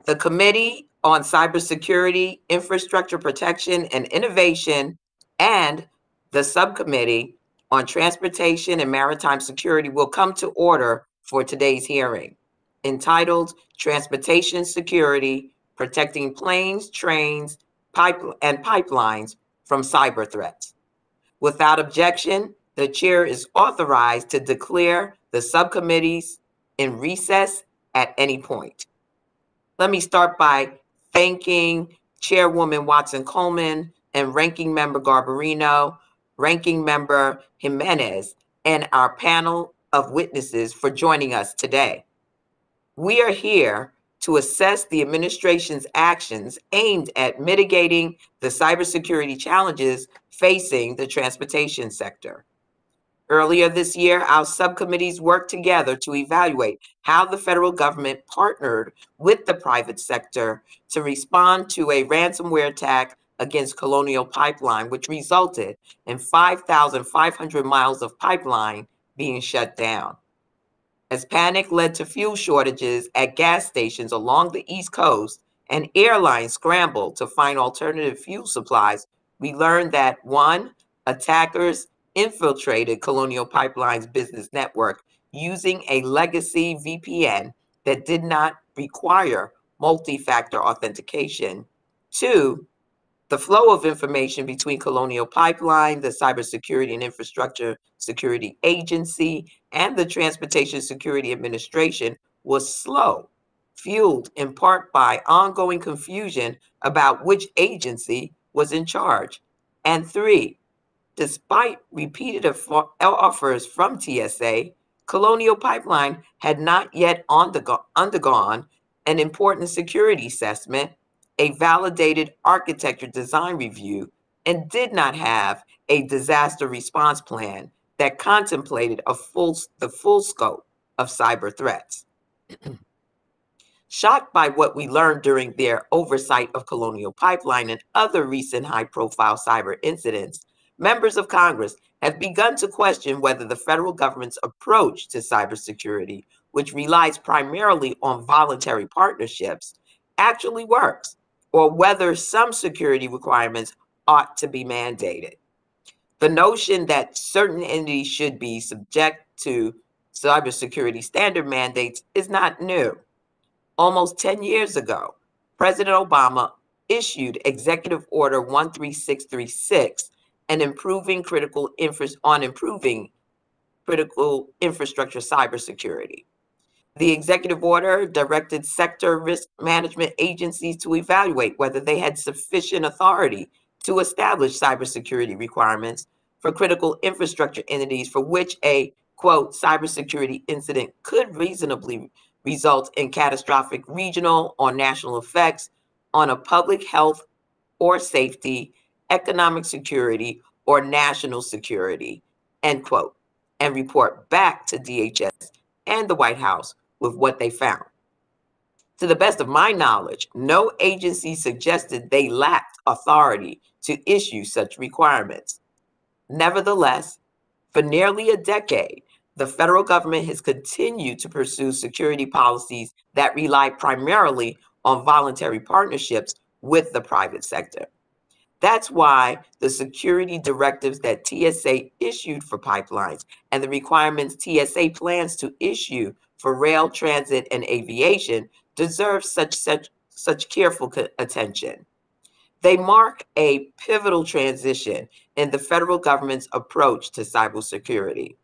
The Committee on Cybersecurity, Infrastructure Protection, and Innovation, and the Subcommittee on Transportation and Maritime Security will come to order for today's hearing, entitled Transportation Security, Protecting Planes, Trains, and Pipelines from Cyber Threats. Without objection, the chair is authorized to declare the subcommittees in recess at any point. Let me start by thanking Chairwoman Watson-Coleman and Ranking Member Garbarino, Ranking Member Jimenez, and our panel of witnesses for joining us today. We are here to assess the administration's actions aimed at mitigating the cybersecurity challenges facing the transportation sector. Earlier this year, our subcommittees worked together to evaluate how the federal government partnered with the private sector to respond to a ransomware attack against Colonial Pipeline, which resulted in 5,500 miles of pipeline being shut down. As panic led to fuel shortages at gas stations along the East Coast and airlines scrambled to find alternative fuel supplies, we learned that one, attackers infiltrated Colonial Pipeline's business network using a legacy VPN that did not require multi-factor authentication. Two, the flow of information between Colonial Pipeline, the Cybersecurity and Infrastructure Security Agency, and the Transportation Security Administration was slow, fueled in part by ongoing confusion about which agency was in charge. And three, despite repeated offers from TSA, Colonial Pipeline had not yet undergone an important security assessment, a validated architecture design review, and did not have a disaster response plan that contemplated the full scope of cyber threats. Shocked by what we learned during their oversight of Colonial Pipeline and other recent high-profile cyber incidents, members of Congress have begun to question whether the federal government's approach to cybersecurity, which relies primarily on voluntary partnerships, actually works, or whether some security requirements ought to be mandated. The notion that certain entities should be subject to cybersecurity standard mandates is not new. Almost 10 years ago, President Obama issued Executive Order 13636 and improving critical infrastructure cybersecurity. The executive order directed sector risk management agencies to evaluate whether they had sufficient authority to establish cybersecurity requirements for critical infrastructure entities for which a, quote, cybersecurity incident could reasonably result in catastrophic regional or national effects on a public health or safety, economic security, or national security, end quote, and report back to DHS and the White House with what they found. To the best of my knowledge, no agency suggested they lacked authority to issue such requirements. Nevertheless, for nearly a decade, the federal government has continued to pursue security policies that rely primarily on voluntary partnerships with the private sector. That's why the security directives that TSA issued for pipelines and the requirements TSA plans to issue for rail, transit, and aviation deserve such careful attention. They mark a pivotal transition in the federal government's approach to cybersecurity.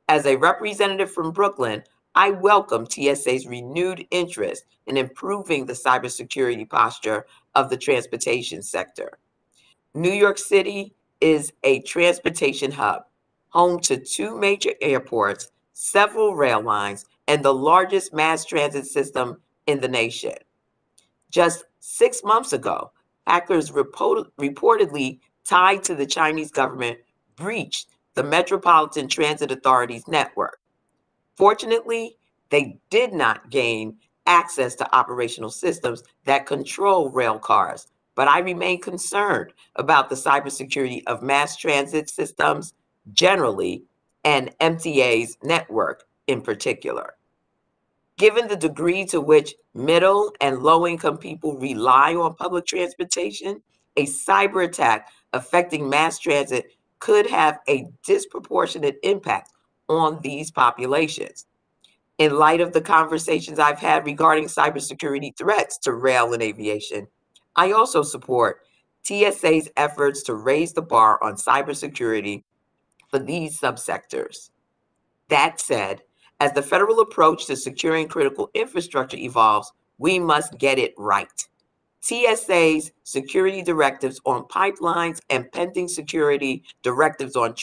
As a representative from Brooklyn, I welcome TSA's renewed interest in improving the cybersecurity posture of the transportation sector. New York City is a transportation hub, home to two major airports, several rail lines, and the largest mass transit system in the nation. Just 6 months ago, hackers reportedly tied to the Chinese government breached the Metropolitan Transit Authority's network. Fortunately, they did not gain access to operational systems that control rail cars, but I remain concerned about the cybersecurity of mass transit systems generally and MTA's network in particular. Given the degree to which middle and low-income people rely on public transportation, a cyber attack affecting mass transit could have a disproportionate impact on these populations. In light of the conversations I've had regarding cybersecurity threats to rail and aviation, I also support TSA's efforts to raise the bar on cybersecurity for these subsectors. That said, as the federal approach to securing critical infrastructure evolves, we must get it right. TSA's security directives on pipelines and pending security directives on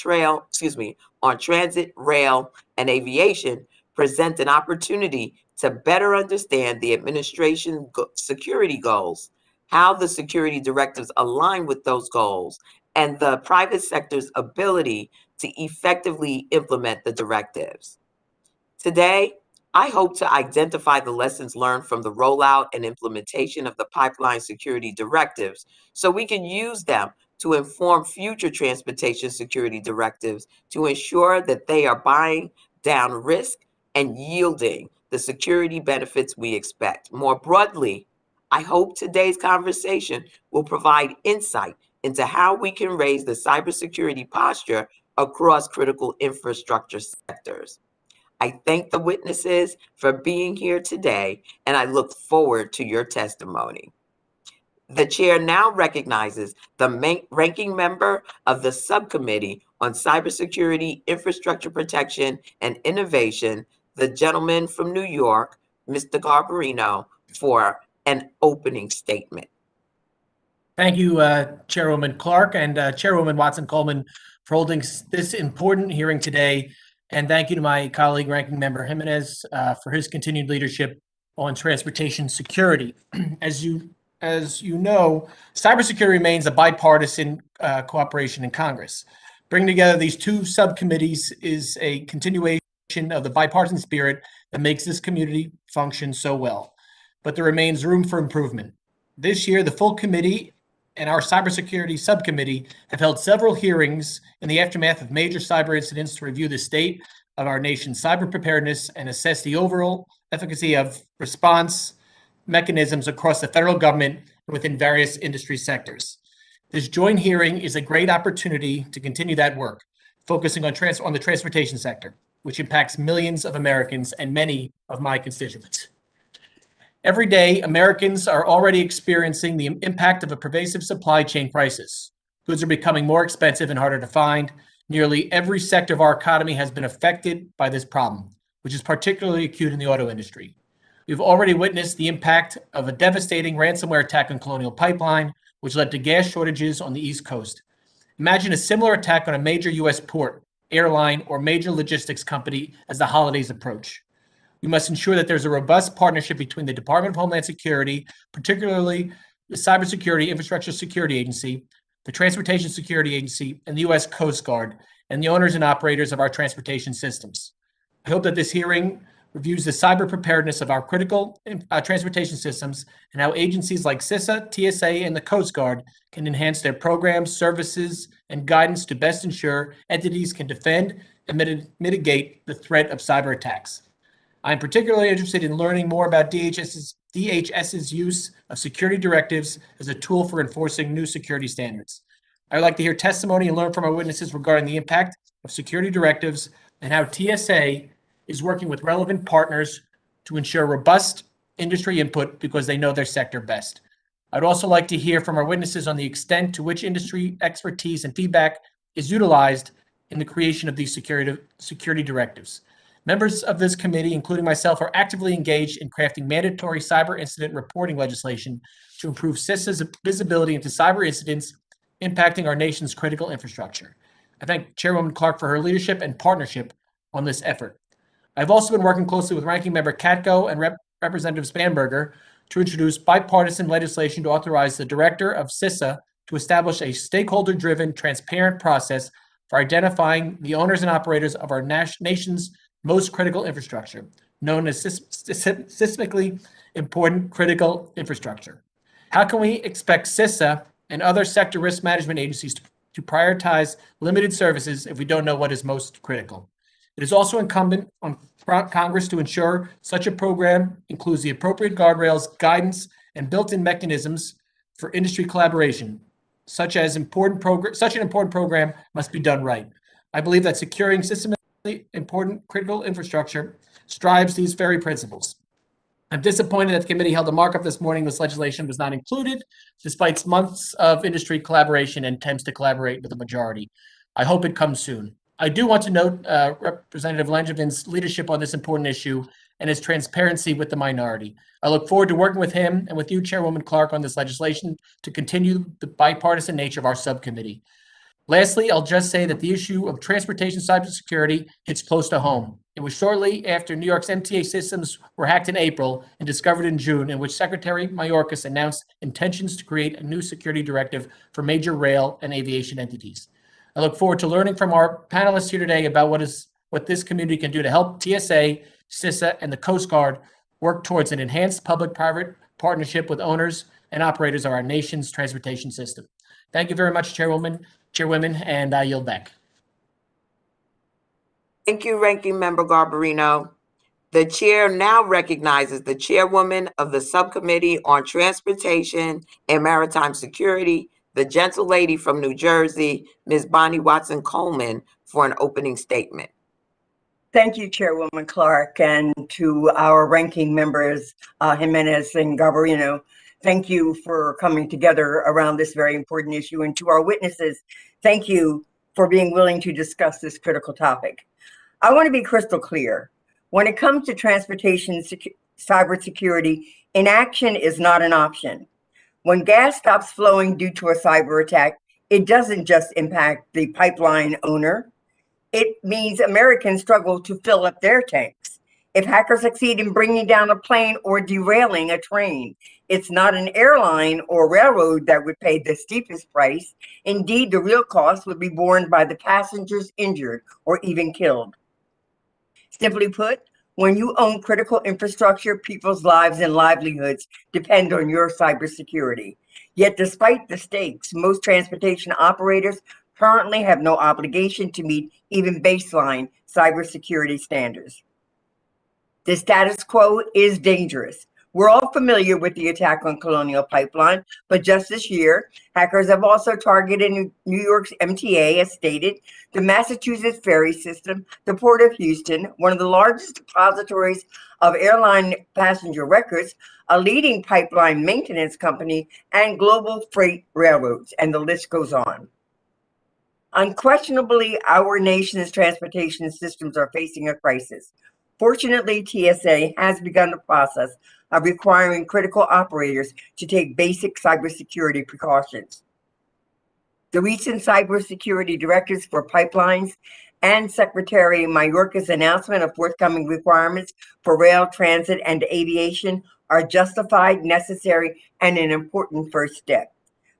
on transit, rail, and aviation present an opportunity to better understand the administration security goals, how the security directives align with those goals, and the private sector's ability to effectively implement the directives. Today, I hope to identify the lessons learned from the rollout and implementation of the pipeline security directives so we can use them to inform future transportation security directives to ensure that they are buying down risk and yielding the security benefits we expect. More broadly, I hope today's conversation will provide insight into how we can raise the cybersecurity posture across critical infrastructure sectors. I thank the witnesses for being here today, and I look forward to your testimony. The chair now recognizes the ranking member of the Subcommittee on Cybersecurity, Infrastructure Protection, and Innovation, the gentleman from New York, Mr. Garbarino, for an opening statement. Thank you, Chairwoman Clark and Chairwoman Watson-Coleman for holding this important hearing today. And thank you to my colleague, Ranking Member Jimenez, for his continued leadership on transportation security. As you know, cybersecurity remains a bipartisan cooperation in Congress. Bringing together these two subcommittees is a continuation of the bipartisan spirit that makes this community function so well. But there remains room for improvement. This year, the full committee and our cybersecurity subcommittee have held several hearings in the aftermath of major cyber incidents to review the state of our nation's cyber preparedness and assess the overall efficacy of response mechanisms across the federal government and within various industry sectors. This joint hearing is a great opportunity to continue that work, focusing on the transportation sector, which impacts millions of Americans and many of my constituents. Every day, Americans are already experiencing the impact of a pervasive supply chain crisis. Goods are becoming more expensive and harder to find. Nearly every sector of our economy has been affected by this problem, which is particularly acute in the auto industry. We've already witnessed the impact of a devastating ransomware attack on Colonial Pipeline, which led to gas shortages on the East Coast. Imagine a similar attack on a major U.S. port, airline, or major logistics company as the holidays approach. We must ensure that there's a robust partnership between the Department of Homeland Security, particularly the Cybersecurity Infrastructure Security Agency, the Transportation Security Agency, and the U.S. Coast Guard, and the owners and operators of our transportation systems. I hope that this hearing reviews the cyber preparedness of our critical transportation systems and how agencies like CISA, TSA, and the Coast Guard can enhance their programs, services, and guidance to best ensure entities can defend and mitigate the threat of cyber attacks. I'm particularly interested in learning more about DHS's use of security directives as a tool for enforcing new security standards. I'd like to hear testimony and learn from our witnesses regarding the impact of security directives and how TSA is working with relevant partners to ensure robust industry input because they know their sector best. I'd also like to hear from our witnesses on the extent to which industry expertise and feedback is utilized in the creation of these security directives. Members of this committee, including myself, are actively engaged in crafting mandatory cyber incident reporting legislation to improve CISA's visibility into cyber incidents impacting our nation's critical infrastructure. I thank Chairwoman Clark for her leadership and partnership on this effort. I've also been working closely with Ranking Member Katko and Representative Spanberger to introduce bipartisan legislation to authorize the director of CISA to establish a stakeholder-driven, transparent process for identifying the owners and operators of our nation's most critical infrastructure, known as seismically important critical infrastructure. How can we expect CISA and other sector risk management agencies to prioritize limited services if we don't know what is most critical? It is also incumbent on Congress to ensure such a program includes the appropriate guardrails, guidance, and built-in mechanisms for industry collaboration. Such an important program must be done right. I believe that securing systemically important critical infrastructure strives these very principles. I'm disappointed that the committee held a markup this morning. This legislation was not included, despite months of industry collaboration and attempts to collaborate with the majority. I hope it comes soon. I do want to note Representative Langevin's leadership on this important issue and his transparency with the minority. I look forward to working with him and with you, Chairwoman Clark, on this legislation to continue the bipartisan nature of our subcommittee. Lastly, I'll just say that the issue of transportation cybersecurity hits close to home. It was shortly after New York's MTA systems were hacked in April and discovered in June, in which Secretary Mayorkas announced intentions to create a new security directive for major rail and aviation entities. I look forward to learning from our panelists here today about what this community can do to help TSA, CISA, and the Coast Guard work towards an enhanced public-private partnership with owners and operators of our nation's transportation system. Thank you very much, Chairwoman, and I yield back. Thank you, Ranking Member Garbarino. The chair now recognizes the chairwoman of the Subcommittee on Transportation and Maritime Security, the gentle lady from New Jersey, Ms. Bonnie Watson Coleman, for an opening statement. Thank you, Chairwoman Clark, and to our ranking members, Jimenez and Garbarino. Thank you for coming together around this very important issue. And to our witnesses, thank you for being willing to discuss this critical topic. I want to be crystal clear. When it comes to transportation cybersecurity, inaction is not an option. When gas stops flowing due to a cyber attack, it doesn't just impact the pipeline owner. It means Americans struggle to fill up their tanks. If hackers succeed in bringing down a plane or derailing a train, it's not an airline or railroad that would pay the steepest price. Indeed, the real cost would be borne by the passengers injured or even killed. Simply put, when you own critical infrastructure, people's lives and livelihoods depend on your cybersecurity. Yet despite the stakes, most transportation operators currently have no obligation to meet even baseline cybersecurity standards. The status quo is dangerous. We're all familiar with the attack on Colonial Pipeline, but just this year, hackers have also targeted New York's MTA, as stated, the Massachusetts ferry system, the Port of Houston, one of the largest depositories of airline passenger records, a leading pipeline maintenance company, and global freight railroads, and the list goes on. Unquestionably, our nation's transportation systems are facing a crisis. Fortunately, TSA has begun the process of requiring critical operators to take basic cybersecurity precautions. The recent cybersecurity directives for pipelines and Secretary Mayorkas' announcement of forthcoming requirements for rail, transit, and aviation are justified, necessary, and an important first step.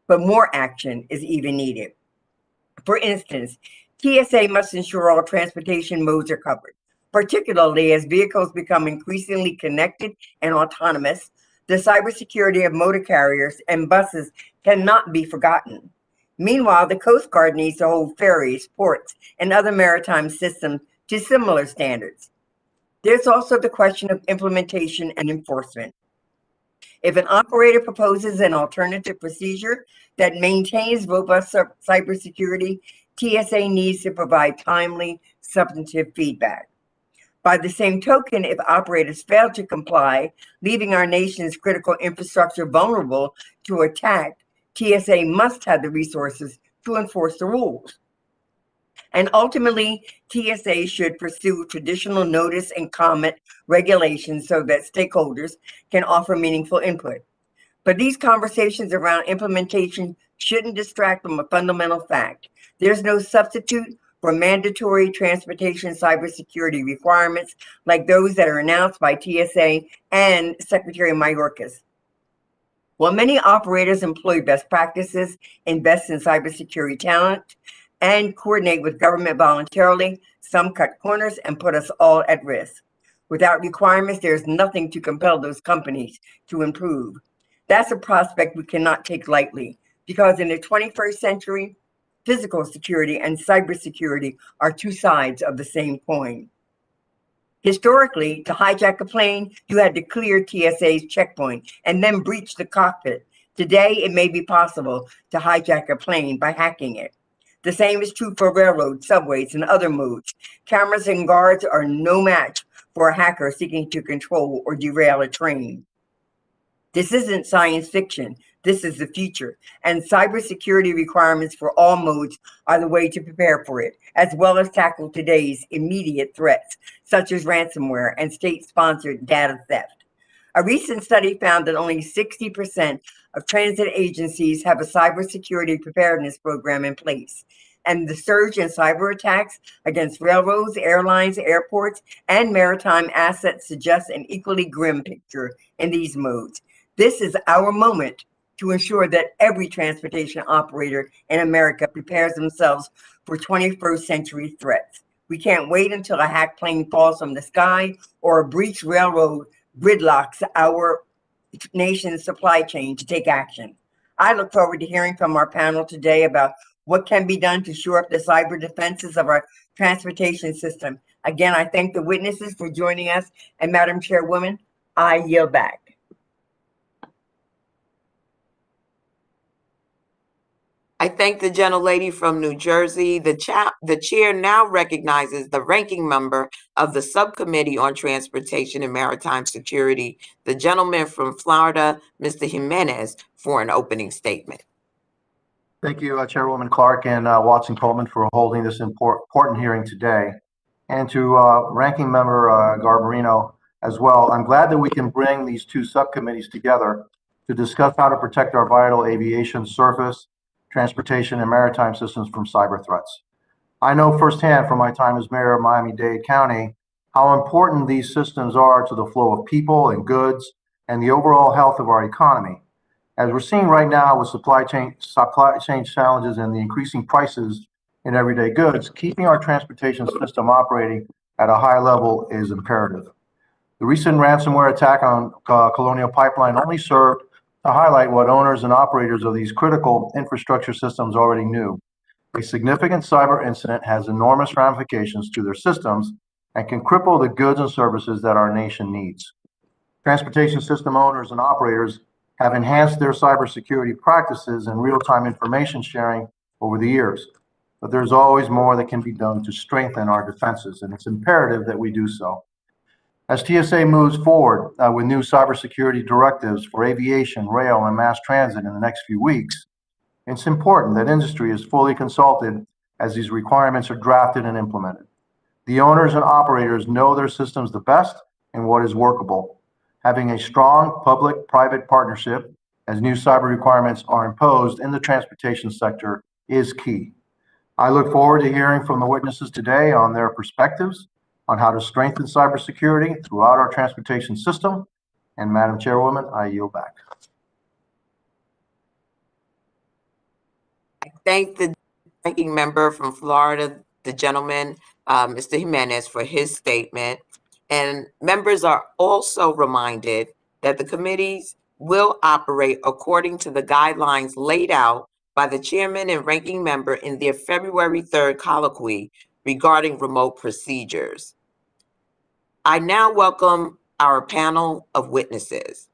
But more action is even needed. For instance, TSA must ensure all transportation modes are covered. Particularly as vehicles become increasingly connected and autonomous, the cybersecurity of motor carriers and buses cannot be forgotten. Meanwhile, the Coast Guard needs to hold ferries, ports, and other maritime systems to similar standards. There's also the question of implementation and enforcement. If an operator proposes an alternative procedure that maintains robust cybersecurity, TSA needs to provide timely, substantive feedback. By the same token, if operators fail to comply, leaving our nation's critical infrastructure vulnerable to attack, TSA must have the resources to enforce the rules. And ultimately, TSA should pursue traditional notice and comment regulations so that stakeholders can offer meaningful input. But these conversations around implementation shouldn't distract from a fundamental fact. There's no substitute for mandatory transportation cybersecurity requirements like those that are announced by TSA and Secretary Mayorkas. While many operators employ best practices, invest in cybersecurity talent, and coordinate with government voluntarily, some cut corners and put us all at risk. Without requirements, there's nothing to compel those companies to improve. That's a prospect we cannot take lightly, because in the 21st century, Physical security and cybersecurity are two sides of the same coin. Historically, to hijack a plane, you had to clear TSA's checkpoint and then breach the cockpit. Today, it may be possible to hijack a plane by hacking it. The same is true for railroads, subways, and other modes. Cameras and guards are no match for a hacker seeking to control or derail a train. This isn't science fiction. This is the future. And cybersecurity requirements for all modes are the way to prepare for it, as well as tackle today's immediate threats, such as ransomware and state-sponsored data theft. A recent study found that only 60% of transit agencies have a cybersecurity preparedness program in place. And the surge in cyber attacks against railroads, airlines, airports, and maritime assets suggests an equally grim picture in these modes. This is our moment to ensure that every transportation operator in America prepares themselves for 21st century threats. We can't wait until a hacked plane falls from the sky or a breached railroad gridlocks our nation's supply chain to take action. I look forward to hearing from our panel today about what can be done to shore up the cyber defenses of our transportation system. Again, I thank the witnesses for joining us, and Madam Chairwoman, I yield back. I thank the gentlelady from New Jersey. The chair now recognizes the ranking member of the Subcommittee on Transportation and Maritime Security, the gentleman from Florida, Mr. Jimenez, for an opening statement. Thank you, Chairwoman Clark and Watson Coleman, for holding this important hearing today. And to Ranking Member Garbarino as well. I'm glad that we can bring these two subcommittees together to discuss how to protect our vital aviation, surface, transportation, and maritime systems from cyber threats. I know firsthand from my time as mayor of Miami-Dade County how important these systems are to the flow of people and goods and the overall health of our economy. As we're seeing right now with supply chain challenges and the increasing prices in everyday goods, keeping our transportation system operating at a high level is imperative. The recent ransomware attack on Colonial Pipeline only served to highlight what owners and operators of these critical infrastructure systems already knew. A significant cyber incident has enormous ramifications to their systems and can cripple the goods and services that our nation needs. Transportation system owners and operators have enhanced their cybersecurity practices and real-time information sharing over the years. But there's always more that can be done to strengthen our defenses, and it's imperative that we do so. As TSA moves forward with new cybersecurity directives for aviation, rail, and mass transit in the next few weeks, it's important that industry is fully consulted as these requirements are drafted and implemented. The owners and operators know their systems the best and what is workable. Having a strong public-private partnership as new cyber requirements are imposed in the transportation sector is key. I look forward to hearing from the witnesses today on their perspectives on how to strengthen cybersecurity throughout our transportation system. And Madam Chairwoman, I yield back. I thank the ranking member from Florida, the gentleman, Mr. Jimenez, for his statement. And members are also reminded that the committees will operate according to the guidelines laid out by the chairman and ranking member in their February 3rd colloquy regarding remote procedures. I now welcome our panel of witnesses.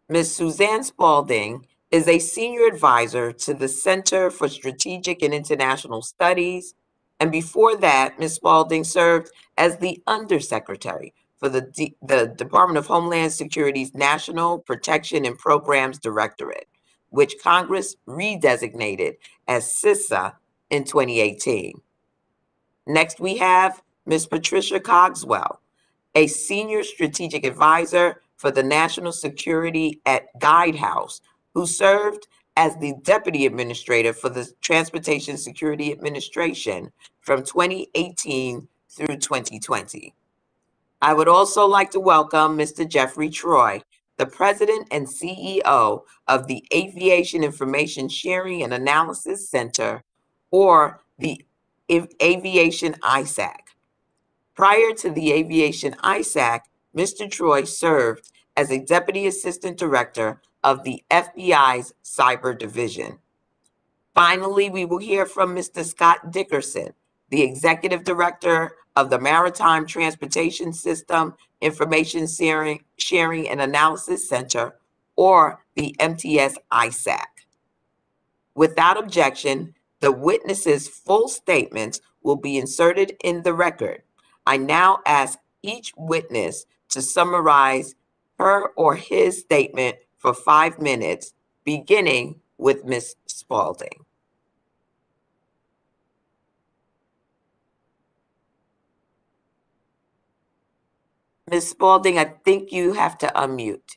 Ms. Suzanne Spalding is a senior advisor to the Center for Strategic and International Studies, and before that, Ms. Spalding served as the Undersecretary for the Department of Homeland Security's National Protection and Programs Directorate, which Congress redesignated as CISA in 2018. Next, we have Ms. Patricia Cogswell, a senior strategic advisor for the National Security at Guidehouse, who served as the Deputy Administrator for the Transportation Security Administration from 2018 through 2020. I would also like to welcome Mr. Jeffrey Troy, the President and CEO of the Aviation Information Sharing and Analysis Center, or the Aviation ISAC. Prior to the Aviation ISAC, Mr. Troy served as a Deputy Assistant Director of the FBI's Cyber Division. Finally, we will hear from Mr. Scott Dickerson, the Executive Director of the Maritime Transportation System Information Sharing and Analysis Center, or the MTS ISAC. Without objection, the witness's full statements will be inserted in the record. I now ask each witness to summarize her or his statement for 5 minutes, beginning with Ms. Spalding. Ms. Spalding, I think you have to unmute.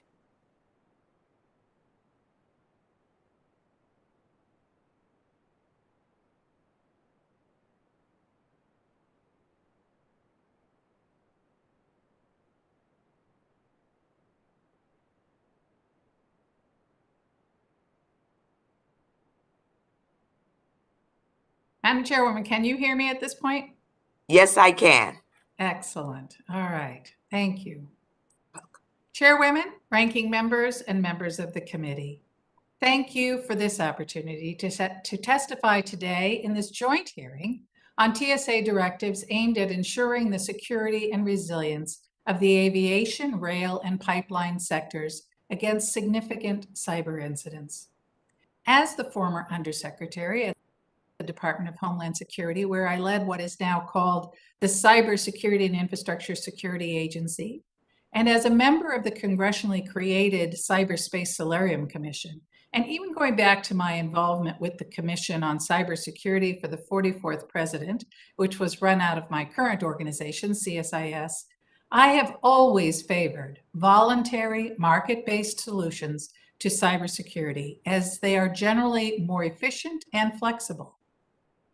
Madam Chairwoman, can you hear me at this point? Yes, I can. Excellent. All right. Thank you. Chairwomen, ranking members, and members of the committee, thank you for this opportunity to testify today in this joint hearing on TSA directives aimed at ensuring the security and resilience of the aviation, rail, and pipeline sectors against significant cyber incidents. As the former Undersecretary at the Department of Homeland Security, where I led what is now called the Cybersecurity and Infrastructure Security Agency, and as a member of the congressionally created Cyberspace Solarium Commission, and even going back to my involvement with the Commission on Cybersecurity for the 44th President, which was run out of my current organization, CSIS, I have always favored voluntary market-based solutions to cybersecurity, as they are generally more efficient and flexible.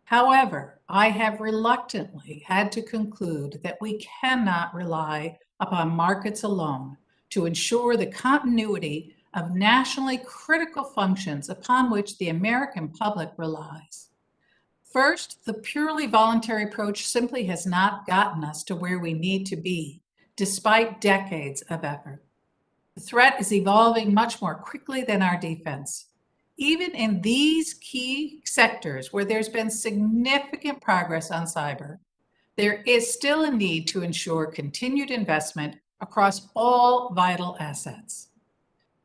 However, I have reluctantly had to conclude that we cannot rely upon markets alone to ensure the continuity of nationally critical functions upon which the American public relies. First, the purely voluntary approach simply has not gotten us to where we need to be, despite decades of effort. The threat is evolving much more quickly than our defense. Even in these key sectors where there's been significant progress on cyber, there is still a need to ensure continued investment across all vital assets.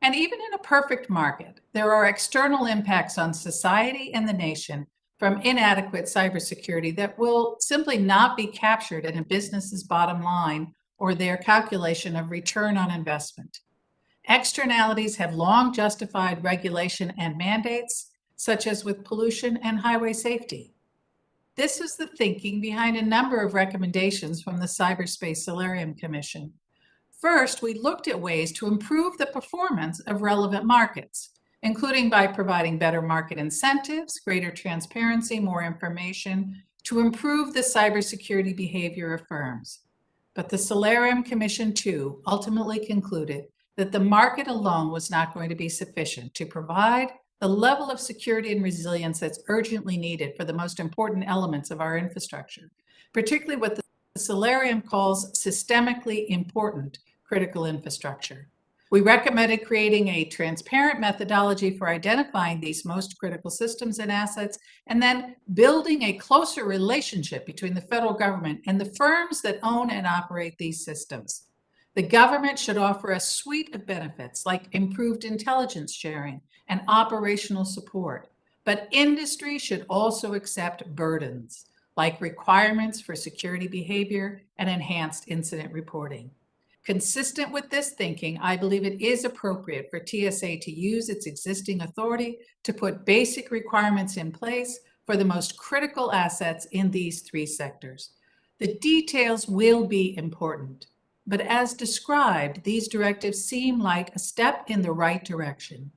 And even in a perfect market, there are external impacts on society and the nation from inadequate cybersecurity that will simply not be captured in a business's bottom line or their calculation of return on investment. Externalities have long justified regulation and mandates, such as with pollution and highway safety. This is the thinking behind a number of recommendations from the Cyberspace Solarium Commission. First, we looked at ways to improve the performance of relevant markets, including by providing better market incentives, greater transparency, more information, to improve the cybersecurity behavior of firms. But the Solarium Commission, too, ultimately concluded that the market alone was not going to be sufficient to provide the level of security and resilience that's urgently needed for the most important elements of our infrastructure, particularly what the Solarium calls systemically important critical infrastructure. We recommended creating a transparent methodology for identifying these most critical systems and assets, and then building a closer relationship between the federal government and the firms that own and operate these systems. The government should offer a suite of benefits like improved intelligence sharing and operational support, but industry should also accept burdens like requirements for security behavior and enhanced incident reporting. Consistent with this thinking, I believe it is appropriate for TSA to use its existing authority to put basic requirements in place for the most critical assets in these three sectors. The details will be important, but as described, these directives seem like a step in the right direction.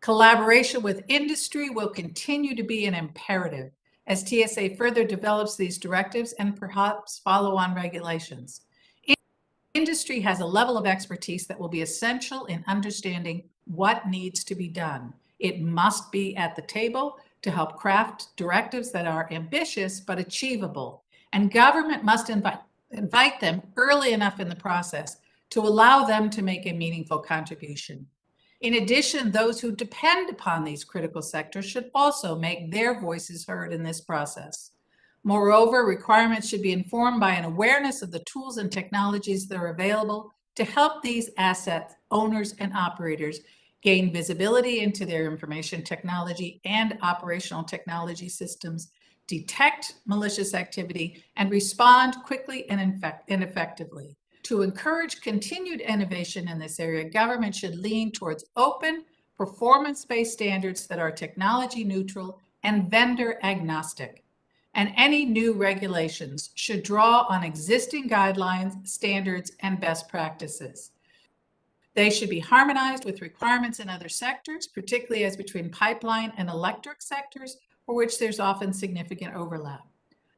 Collaboration with industry will continue to be an imperative as TSA further develops these directives and perhaps follow-on regulations. Industry has a level of expertise that will be essential in understanding what needs to be done. It must be at the table to help craft directives that are ambitious but achievable, and government must invite them early enough in the process to allow them to make a meaningful contribution. In addition, those who depend upon these critical sectors should also make their voices heard in this process. Moreover, requirements should be informed by an awareness of the tools and technologies that are available to help these asset owners and operators gain visibility into their information technology and operational technology systems, detect malicious activity, and respond quickly and effectively. To encourage continued innovation in this area, government should lean towards open, performance-based standards that are technology neutral and vendor agnostic. And any new regulations should draw on existing guidelines, standards, and best practices. They should be harmonized with requirements in other sectors, particularly as between pipeline and electric sectors, for which there's often significant overlap.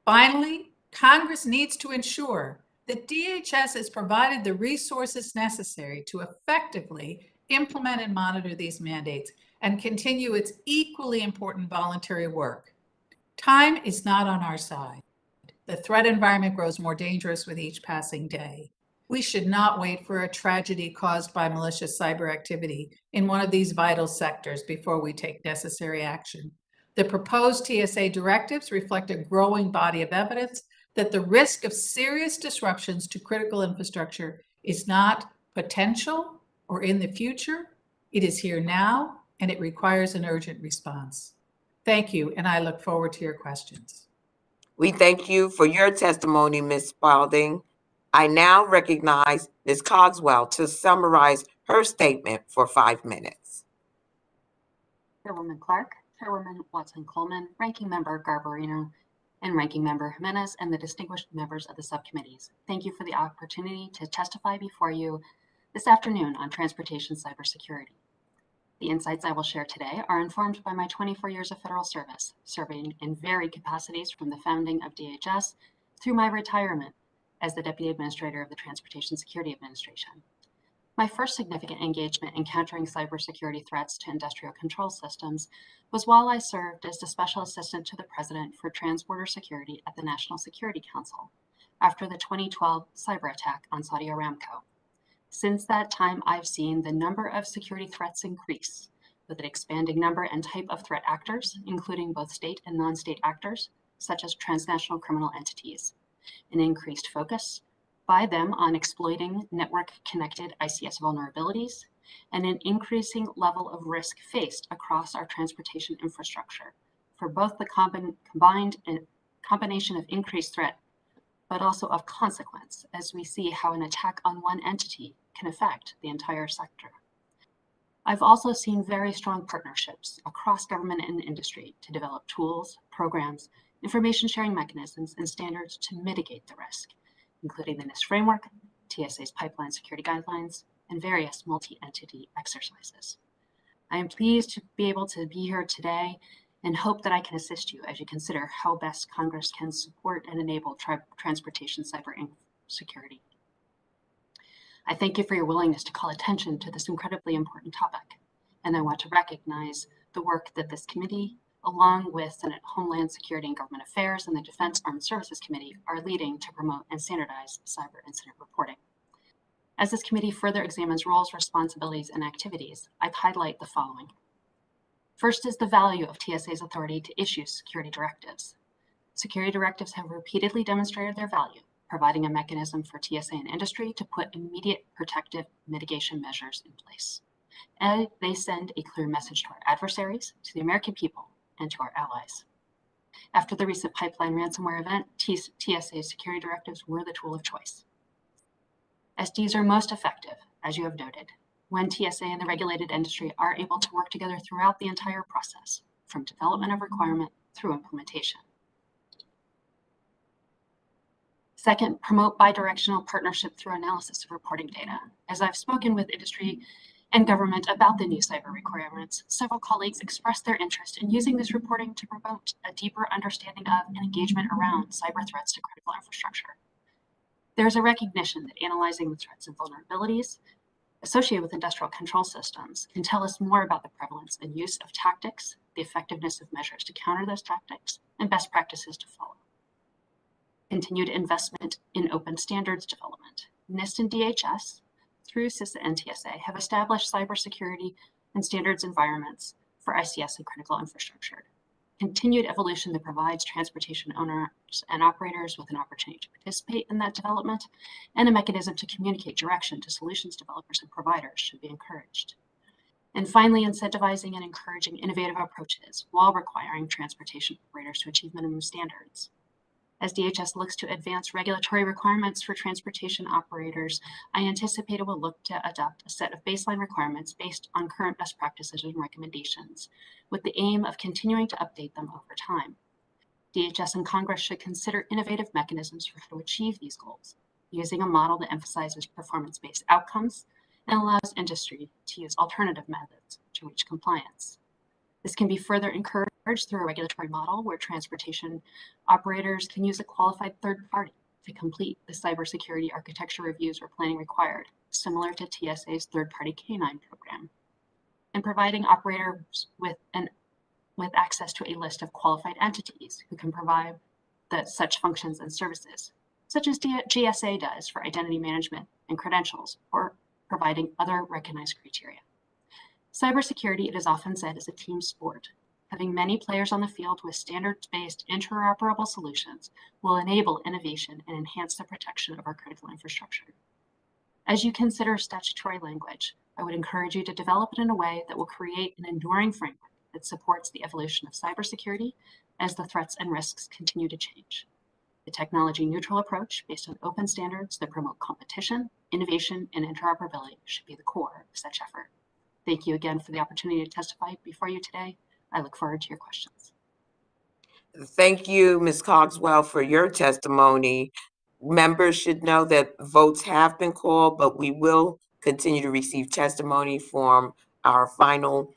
Finally, Congress needs to ensure that DHS is provided the resources necessary to effectively implement and monitor these mandates and continue its equally important voluntary work. Time is not on our side. The threat environment grows more dangerous with each passing day. We should not wait for a tragedy caused by malicious cyber activity in one of these vital sectors before we take necessary action. The proposed TSA directives reflect a growing body of evidence that the risk of serious disruptions to critical infrastructure is not potential or in the future. It is here now, and it requires an urgent response. Thank you, and I look forward to your questions. We thank you for your testimony, Ms. Spalding. I now recognize Ms. Cogswell to summarize her statement for 5 minutes. Chairwoman Clark, Chairwoman Watson-Coleman, Ranking Member Garbarino, and Ranking Member Jimenez, and the distinguished members of the subcommittees. Thank you for the opportunity to testify before you this afternoon on transportation cybersecurity. The insights I will share today are informed by my 24 years of federal service, serving in varied capacities from the founding of DHS through my retirement as the Deputy Administrator of the Transportation Security Administration. My first significant engagement in countering cybersecurity threats to industrial control systems was while I served as the Special Assistant to the President for Transborder Security at the National Security Council after the 2012 cyber attack on Saudi Aramco. Since that time, I've seen the number of security threats increase, with an expanding number and type of threat actors, including both state and non-state actors, such as transnational criminal entities, an increased focus by them on exploiting network-connected ICS vulnerabilities, and an increasing level of risk faced across our transportation infrastructure for both the combination of increased threat, but also of consequence, as we see how an attack on one entity can affect the entire sector. I've also seen very strong partnerships across government and industry to develop tools, programs, information sharing mechanisms, and standards to mitigate the risk, including the NIST framework, TSA's pipeline security guidelines, and various multi-entity exercises. I am pleased to be able to be here today and hope that I can assist you as you consider how best Congress can support and enable transportation cyber security. I thank you for your willingness to call attention to this incredibly important topic, and I want to recognize the work that this committee, along with Senate Homeland Security and Government Affairs and the Defense Armed Services Committee, are leading to promote and standardize cyber incident reporting. As this committee further examines roles, responsibilities, and activities, I'd highlight the following. First is the value of TSA's authority to issue security directives. Security directives have repeatedly demonstrated their value, providing a mechanism for TSA and industry to put immediate protective mitigation measures in place. And they send a clear message to our adversaries, to the American people, and to our allies. After the recent pipeline ransomware event, TSA security directives were the tool of choice. SDs are most effective, as you have noted, when TSA and the regulated industry are able to work together throughout the entire process, from development of requirement through implementation. Second, promote bidirectional partnership through analysis of reporting data. As I've spoken with industry and government about the new cyber requirements, several colleagues expressed their interest in using this reporting to promote a deeper understanding of and engagement around cyber threats to critical infrastructure. There's a recognition that analyzing the threats and vulnerabilities associated with industrial control systems can tell us more about the prevalence and use of tactics, the effectiveness of measures to counter those tactics, and best practices to follow. Continued investment in open standards development. NIST and DHS, through CISA and TSA, have established cybersecurity and standards environments for ICS and critical infrastructure. Continued evolution that provides transportation owners and operators with an opportunity to participate in that development and a mechanism to communicate direction to solutions developers and providers should be encouraged. And finally, incentivizing and encouraging innovative approaches while requiring transportation operators to achieve minimum standards. As DHS looks to advance regulatory requirements for transportation operators, I anticipate it will look to adopt a set of baseline requirements based on current best practices and recommendations, with the aim of continuing to update them over time. DHS and Congress should consider innovative mechanisms for how to achieve these goals, using a model that emphasizes performance-based outcomes and allows industry to use alternative methods to reach compliance. This can be further encouraged through a regulatory model where transportation operators can use a qualified third party to complete the cybersecurity architecture reviews or planning required, similar to TSA's third-party K9 program, and providing operators with access to a list of qualified entities who can provide such functions and services, such as GSA does for identity management and credentials, or providing other recognized criteria. Cybersecurity, it is often said, is a team sport. Having many players on the field with standards-based interoperable solutions will enable innovation and enhance the protection of our critical infrastructure. As you consider statutory language, I would encourage you to develop it in a way that will create an enduring framework that supports the evolution of cybersecurity as the threats and risks continue to change. The technology-neutral approach based on open standards that promote competition, innovation, and interoperability should be the core of such effort. Thank you again for the opportunity to testify before you today. I look forward to your questions. Thank you, Ms. Cogswell, for your testimony. Members should know that votes have been called, but we will continue to receive testimony from our final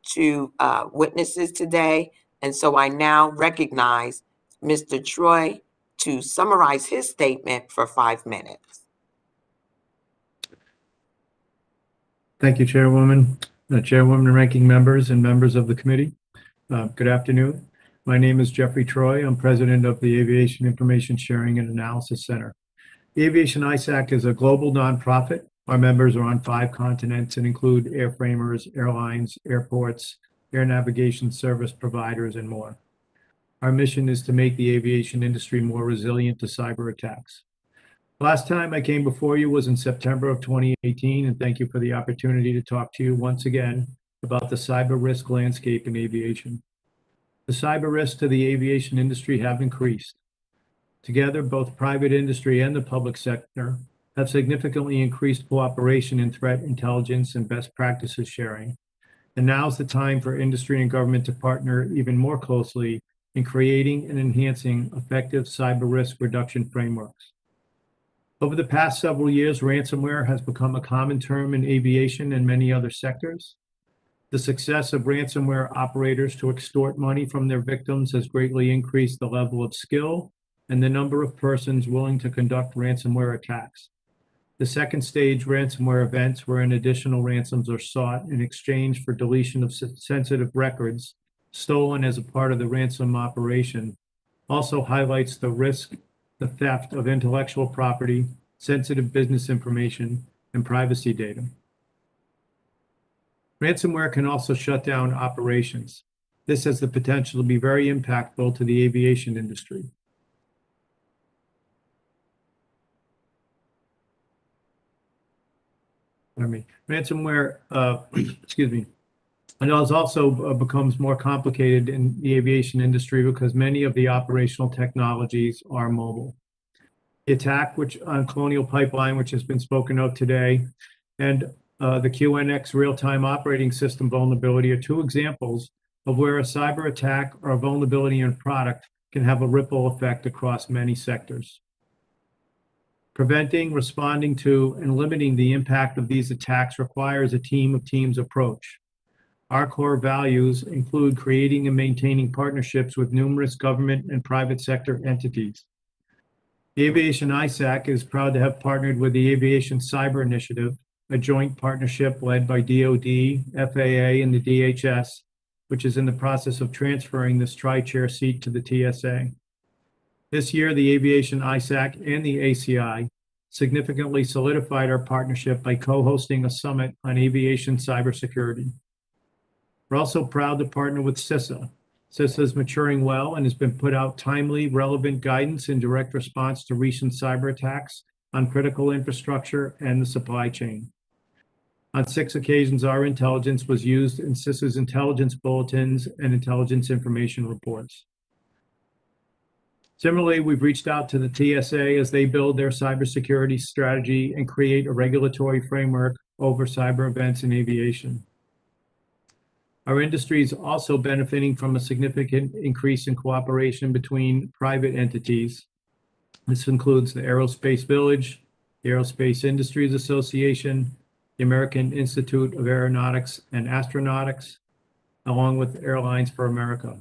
two witnesses today. And so I now recognize Mr. Troy to summarize his statement for 5 minutes. Thank you, Chairwoman, Chairwoman and ranking members and members of the committee. Good afternoon. My name is Jeffrey Troy. I'm president of the Aviation Information Sharing and Analysis Center. The Aviation ISAC is a global nonprofit. Our members are on 5 continents and include airframers, airlines, airports, air navigation service providers, and more. Our mission is to make the aviation industry more resilient to cyber attacks. Last time I came before you was in September of 2018, and thank you for the opportunity to talk to you once again about the cyber risk landscape in aviation. The cyber risks to the aviation industry have increased. Together, both private industry and the public sector have significantly increased cooperation in threat intelligence and best practices sharing. And now's the time for industry and government to partner even more closely in creating and enhancing effective cyber risk reduction frameworks. Over the past several years, ransomware has become a common term in aviation and many other sectors. The success of ransomware operators to extort money from their victims has greatly increased the level of skill and the number of persons willing to conduct ransomware attacks. The second stage ransomware events, wherein additional ransoms are sought in exchange for deletion of sensitive records stolen as a part of the ransom operation, also highlights the risk, the theft of intellectual property, sensitive business information, and privacy data. Ransomware can also shut down operations. This has the potential to be very impactful to the aviation industry. Ransomware, excuse me, and it also becomes more complicated in the aviation industry because many of the operational technologies are mobile. The attack on Colonial Pipeline, which has been spoken of today, and the QNX real-time operating system vulnerability are 2 examples of where a cyber attack or a vulnerability in a product can have a ripple effect across many sectors. Preventing, responding to, and limiting the impact of these attacks requires a team of teams approach. Our core values include creating and maintaining partnerships with numerous government and private sector entities. The Aviation ISAC is proud to have partnered with the Aviation Cyber Initiative, a joint partnership led by DoD, FAA, and the DHS, which is in the process of transferring this tri-chair seat to the TSA. This year, the Aviation ISAC and the ACI significantly solidified our partnership by co-hosting a summit on aviation cybersecurity. We're also proud to partner with CISA. CISA is maturing well and has been put out timely, relevant guidance in direct response to recent cyber attacks on critical infrastructure and the supply chain. On 6 occasions, our intelligence was used in CISA's intelligence bulletins and intelligence information reports. Similarly, we've reached out to the TSA as they build their cybersecurity strategy and create a regulatory framework over cyber events in aviation. Our industry is also benefiting from a significant increase in cooperation between private entities. This includes the Aerospace Village, the Aerospace Industries Association, the American Institute of Aeronautics and Astronautics, along with Airlines for America.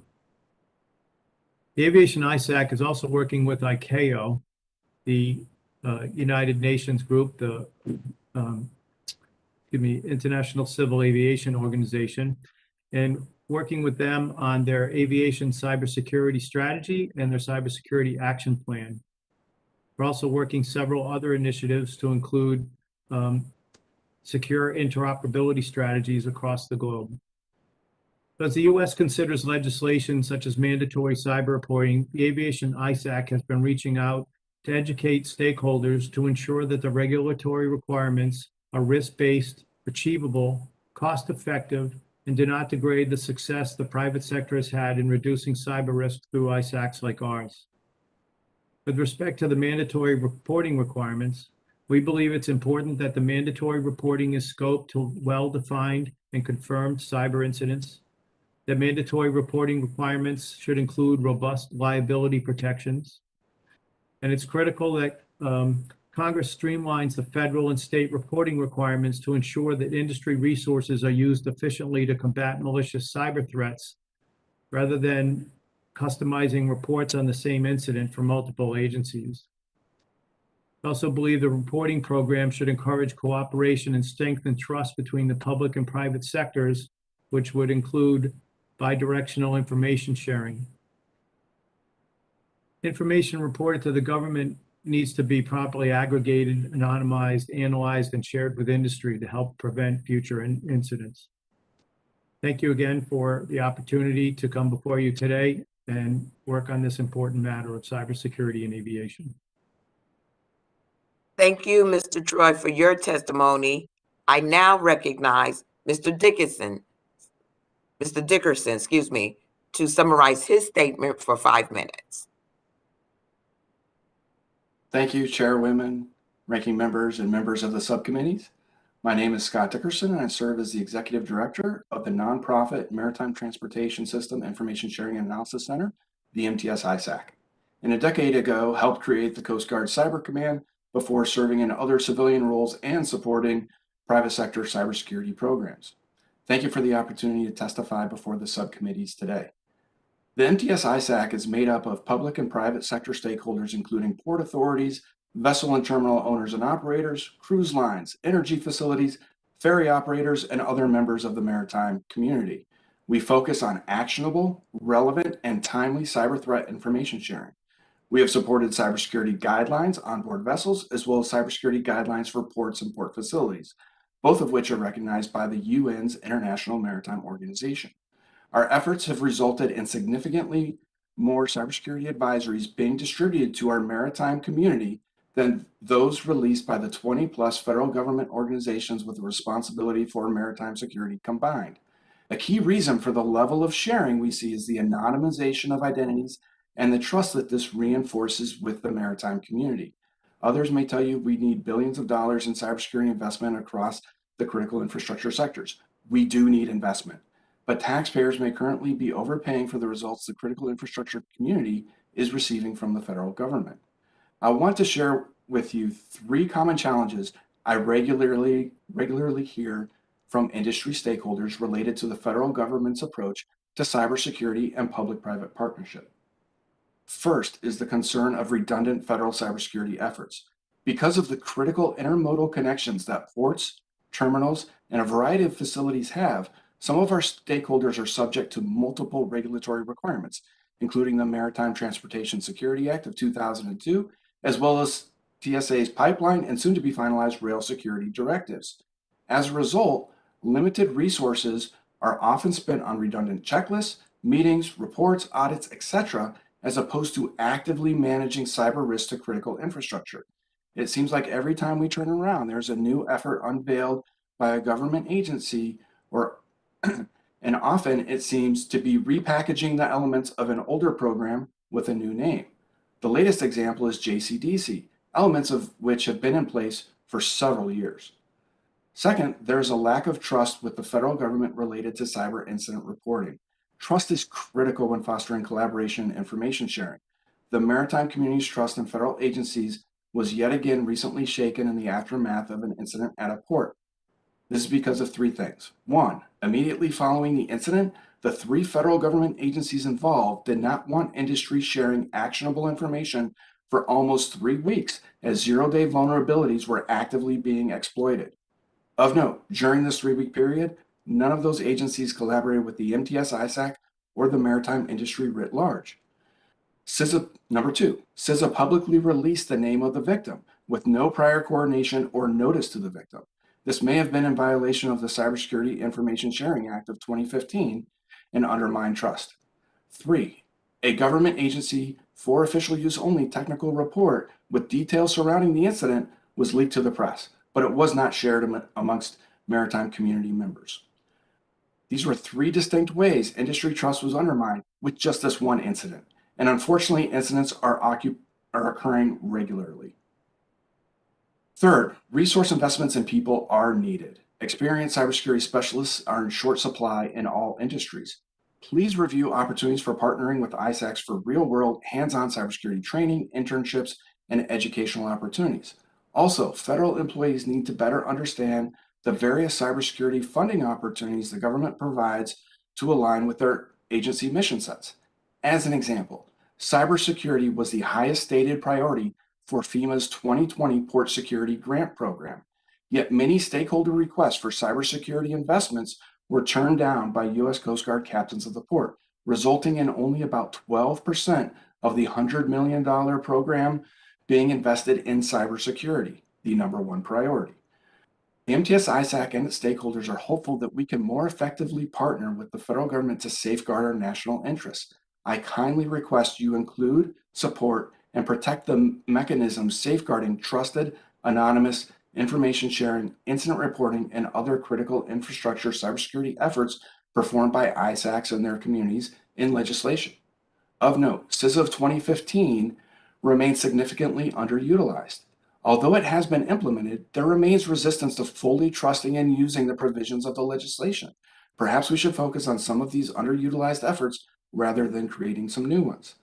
The Aviation ISAC is also working with ICAO, the United Nations group, the International Civil Aviation Organization, and working with them on their aviation cybersecurity strategy and their cybersecurity action plan. We're also working several other initiatives to include secure interoperability strategies across the globe. As the U.S. considers legislation such as mandatory cyber reporting, the Aviation ISAC has been reaching out to educate stakeholders to ensure that the regulatory requirements are risk-based, achievable, cost-effective, and do not degrade the success the private sector has had in reducing cyber risk through ISACs like ours. With respect to the mandatory reporting requirements, we believe it's important that the mandatory reporting is scoped to well-defined and confirmed cyber incidents. The mandatory reporting requirements should include robust liability protections. And it's critical that Congress streamlines the federal and state reporting requirements to ensure that industry resources are used efficiently to combat malicious cyber threats, rather than customizing reports on the same incident for multiple agencies. I also believe the reporting program should encourage cooperation and strengthen trust between the public and private sectors, which would include bidirectional information sharing. Information reported to the government needs to be properly aggregated, anonymized, analyzed, and shared with industry to help prevent future incidents. Thank you again for the opportunity to come before you today and work on this important matter of cybersecurity in aviation. Thank you, Mr. Troy, for your testimony. I now recognize Mr. Dickerson, to summarize his statement for 5 minutes. Thank you, Chairwomen, ranking members, and members of the subcommittees. My name is Scott Dickerson, and I serve as the Executive Director of the nonprofit Maritime Transportation System Information Sharing and Analysis Center, the MTS ISAC. And a decade ago, helped create the Coast Guard Cyber Command before serving in other civilian roles and supporting private sector cybersecurity programs. Thank you for the opportunity to testify before the subcommittees today. The MTS ISAC is made up of public and private sector stakeholders, including port authorities, vessel and terminal owners and operators, cruise lines, energy facilities, ferry operators, and other members of the maritime community. We focus on actionable, relevant, and timely cyber threat information sharing. We have supported cybersecurity guidelines on board vessels, as well as cybersecurity guidelines for ports and port facilities, both of which are recognized by the UN's International Maritime Organization. Our efforts have resulted in significantly more cybersecurity advisories being distributed to our maritime community than those released by the 20+ federal government organizations with a responsibility for maritime security combined. A key reason for the level of sharing we see is the anonymization of identities and the trust that this reinforces with the maritime community. Others may tell you we need billions of dollars in cybersecurity investment across the critical infrastructure sectors. We do need investment, but taxpayers may currently be overpaying for the results the critical infrastructure community is receiving from the federal government. I want to share with you 3 common challenges I regularly hear from industry stakeholders related to the federal government's approach to cybersecurity and public-private partnership. First is the concern of redundant federal cybersecurity efforts. Because of the critical intermodal connections that ports, terminals, and a variety of facilities have, some of our stakeholders are subject to multiple regulatory requirements, including the Maritime Transportation Security Act of 2002, as well as TSA's pipeline and soon to be finalized rail security directives. As a result, limited resources are often spent on redundant checklists, meetings, reports, audits, etc., as opposed to actively managing cyber risks to critical infrastructure. It seems like every time we turn around, there's a new effort unveiled by a government agency, or and often it seems to be repackaging the elements of an older program with a new name. The latest example is JCDC, elements of which have been in place for several years. Second, there is a lack of trust with the federal government related to cyber incident reporting. Trust is critical when fostering collaboration and information sharing. The maritime community's trust in federal agencies was yet again recently shaken in the aftermath of an incident at a port. This is because of three things. One, immediately following the incident, the three federal government agencies involved did not want industry sharing actionable information for almost 3 weeks, as zero-day vulnerabilities were actively being exploited. Of note, during this 3-week period, none of those agencies collaborated with the MTS ISAC or the maritime industry writ large. Number two, CISA publicly released the name of the victim with no prior coordination or notice to the victim. This may have been in violation of the Cybersecurity Information Sharing Act of 2015 and undermined trust. 3, a government agency for official use only technical report with details surrounding the incident was leaked to the press, but it was not shared amongst maritime community members. These were 3 distinct ways industry trust was undermined with just this one incident. And unfortunately, incidents are occurring regularly. Third, resource investments in people are needed. Experienced cybersecurity specialists are in short supply in all industries. Please review opportunities for partnering with ISACs for real-world, hands-on cybersecurity training, internships, and educational opportunities. Also, federal employees need to better understand the various cybersecurity funding opportunities the government provides to align with their agency mission sets. As an example, cybersecurity was the highest stated priority for FEMA's 2020 Port Security Grant Program. Yet many stakeholder requests for cybersecurity investments were turned down by U.S. Coast Guard captains of the port, resulting in only about 12% of the $100 million program being invested in cybersecurity, the number one priority. The MTS ISAC and its stakeholders are hopeful that we can more effectively partner with the federal government to safeguard our national interests. I kindly request you include, support, and protect the mechanisms safeguarding trusted, anonymous information sharing, incident reporting, and other critical infrastructure cybersecurity efforts performed by ISACs and their communities in legislation. Of note, CISA of 2015 remains significantly underutilized. Although it has been implemented, there remains resistance to fully trusting and using the provisions of the legislation. Perhaps we should focus on some of these underutilized efforts rather than creating some new ones.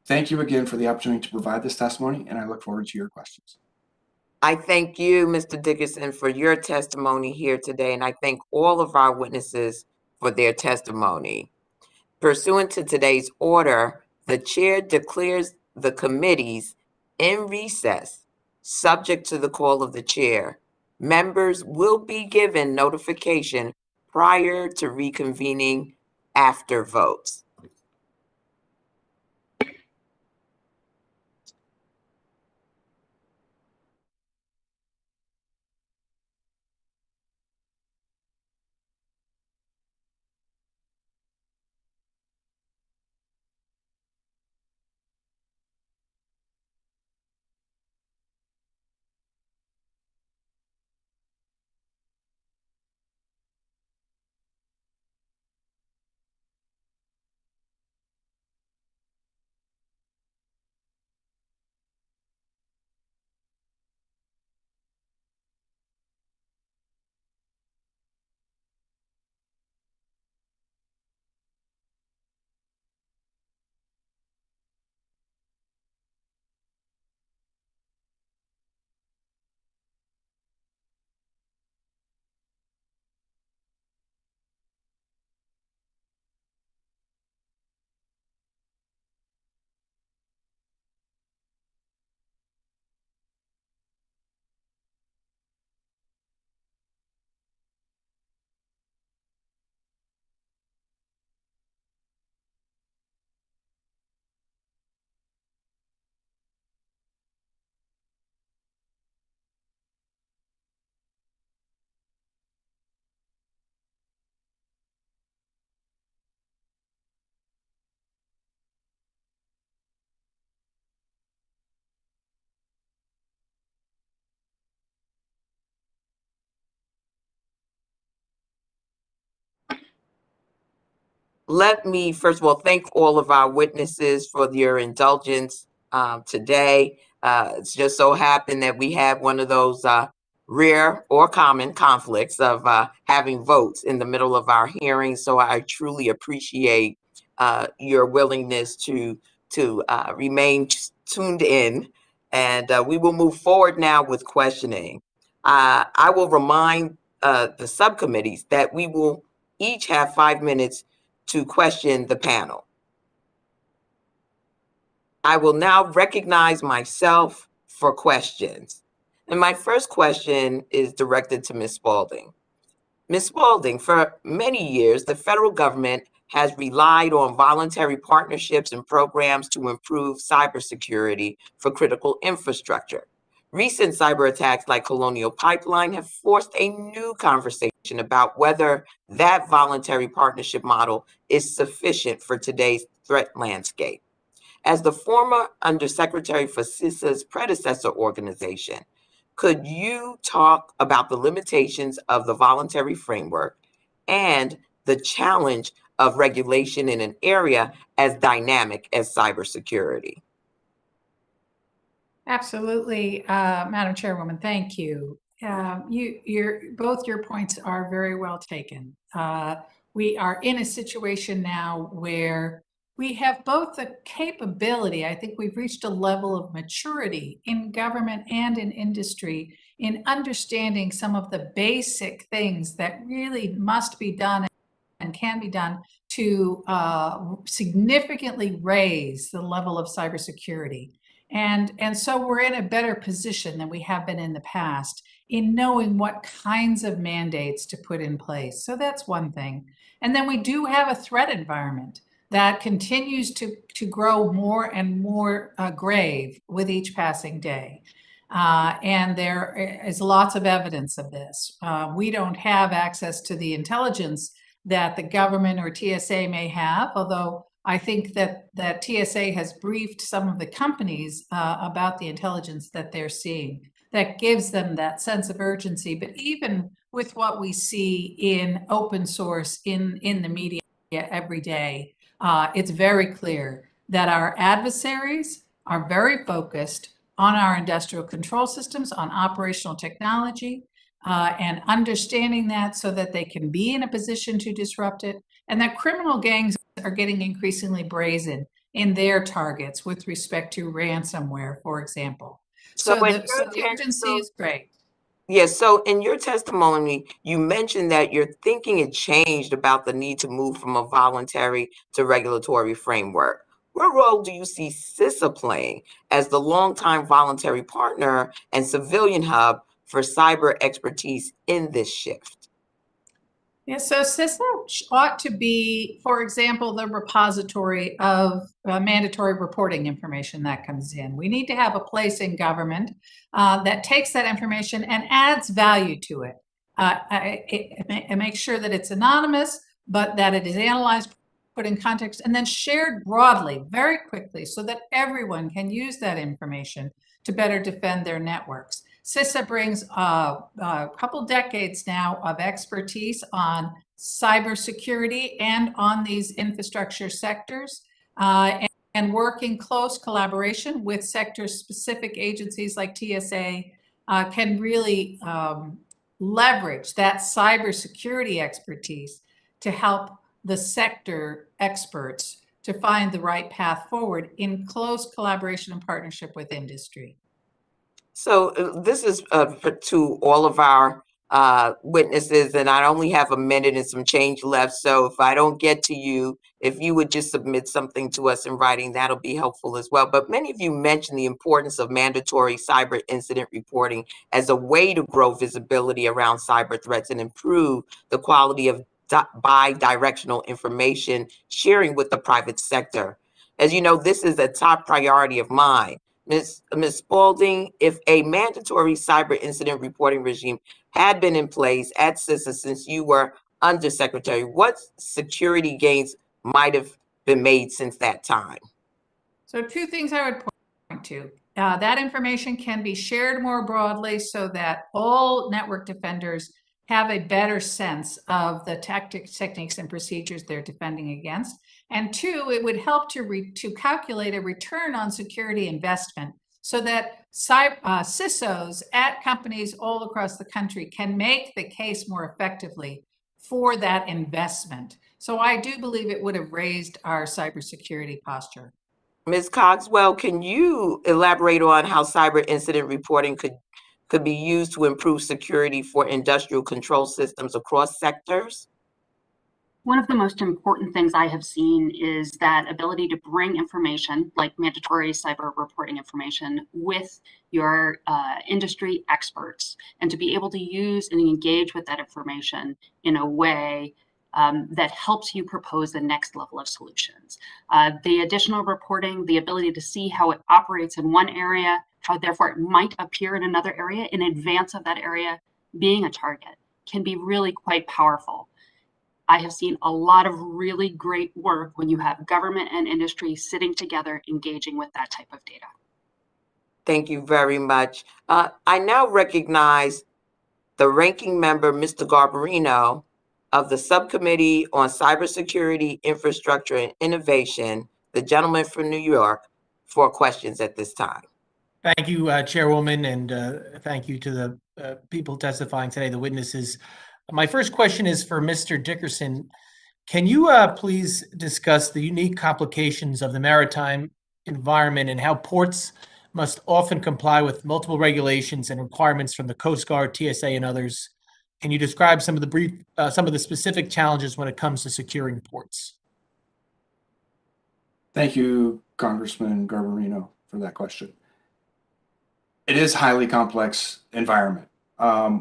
Thank you again for the opportunity to provide this testimony, and I look forward to your questions. I thank you, Mr. Dickerson, for your testimony here today, and I thank all of our witnesses for their testimony. Pursuant to today's order, the chair declares the committees in recess, subject to the call of the chair. Members will be given notification prior to reconvening after votes. let me, first of all, thank all of our witnesses for your indulgence today. It's just so happened that we had one of those rare or common conflicts of having votes in the middle of our hearing. So I truly appreciate your willingness to remain tuned in. And we will move forward now with questioning. I will remind the subcommittees that we will each have 5 minutes to question the panel. I will now recognize myself for questions. And my first question is directed to Ms. Spalding. Ms. Spalding, for many years, the federal government has relied on voluntary partnerships and programs to improve cybersecurity for critical infrastructure. Recent cyber attacks like Colonial Pipeline have forced a new conversation about whether that voluntary partnership model is sufficient for today's threat landscape. As the former Undersecretary for CISA's predecessor organization, could you talk about the limitations of the voluntary framework and the challenge of regulation in an area as dynamic as cybersecurity? Absolutely, Madam Chairwoman, thank you. Both your points are very well taken. We are in a situation now where we have both the capability, I think we've reached a level of maturity in government and in industry in understanding some of the basic things that really must be done and can be done to significantly raise the level of cybersecurity. And so we're in a better position than we have been in the past in knowing what kinds of mandates to put in place. So that's one thing. And then we do have a threat environment that continues to grow more and more grave with each passing day. And there is lots of evidence of this. We don't have access to the intelligence that the government or TSA may have, although I think that TSA has briefed some of the companies about the intelligence that they're seeing. That gives them that sense of urgency. But even with what we see in open source in the media every day, it's very clear that our adversaries are very focused on our industrial control systems, on operational technology, and understanding that so that they can be in a position to disrupt it, and that criminal gangs are getting increasingly brazen in their targets with respect to ransomware, for example. So the urgency is great. Yes, so in your testimony, you mentioned that your thinking had changed about the need to move from a voluntary to regulatory framework. What role do you see CISA playing as the longtime voluntary partner and civilian hub for cyber expertise in this shift? Yeah, so CISA ought to be, for example, the repository of mandatory reporting information that comes in. We need to have a place in government that takes that information and adds value to it. It makes sure that it's anonymous, but that it is analyzed, put in context, and then shared broadly, very quickly, so that everyone can use that information to better defend their networks. CISA brings a couple decades now of expertise on cybersecurity and on these infrastructure sectors, and work in close collaboration with sector-specific agencies like TSA can really leverage that cybersecurity expertise to help the sector experts to find the right path forward in close collaboration and partnership with industry. So this is to all of our witnesses, and I only have a minute and some change left. So if I don't get to you, if you would just submit something to us in writing, that'll be helpful as well. But many of you mentioned the importance of mandatory cyber incident reporting as a way to grow visibility around cyber threats and improve the quality of bi-directional information sharing with the private sector. As you know, this is a top priority of mine. Ms. Spalding, if a mandatory cyber incident reporting regime had been in place at CISA since you were Undersecretary, what security gains might have been made since that time? So two things I would point to. That information can be shared more broadly so that all network defenders have a better sense of the tactics, techniques, and procedures they're defending against. And two, it would help to calculate a return on security investment so that CISOs at companies all across the country can make the case more effectively for that investment. So I do believe it would have raised our cybersecurity posture. Ms. Cogswell, can you elaborate on how cyber incident reporting could be used to improve security for industrial control systems across sectors? One of the most important things I have seen is that ability to bring information like mandatory cyber reporting information with your industry experts and to be able to use and engage with that information in a way that helps you propose the next level of solutions. The additional reporting, the ability to see how it operates in one area, how therefore it might appear in another area in advance of that area being a target, can be really quite powerful. I have seen a lot of really great work when you have government and industry sitting together, engaging with that type of data. Thank you very much. I now recognize the ranking member, Mr. Garbarino, of the Subcommittee on Cybersecurity, Infrastructure, and Innovation, the gentleman from New York, for questions at this time. Thank you, Chairwoman, and thank you to the people testifying today, the witnesses. My first question is for Mr. Dickerson. Can you please discuss the unique complications of the maritime environment and how ports must often comply with multiple regulations and requirements from the Coast Guard, TSA, and others? Can you describe some of the specific challenges when it comes to securing ports? Thank you, Congressman Garbarino, for that question. It is a highly complex environment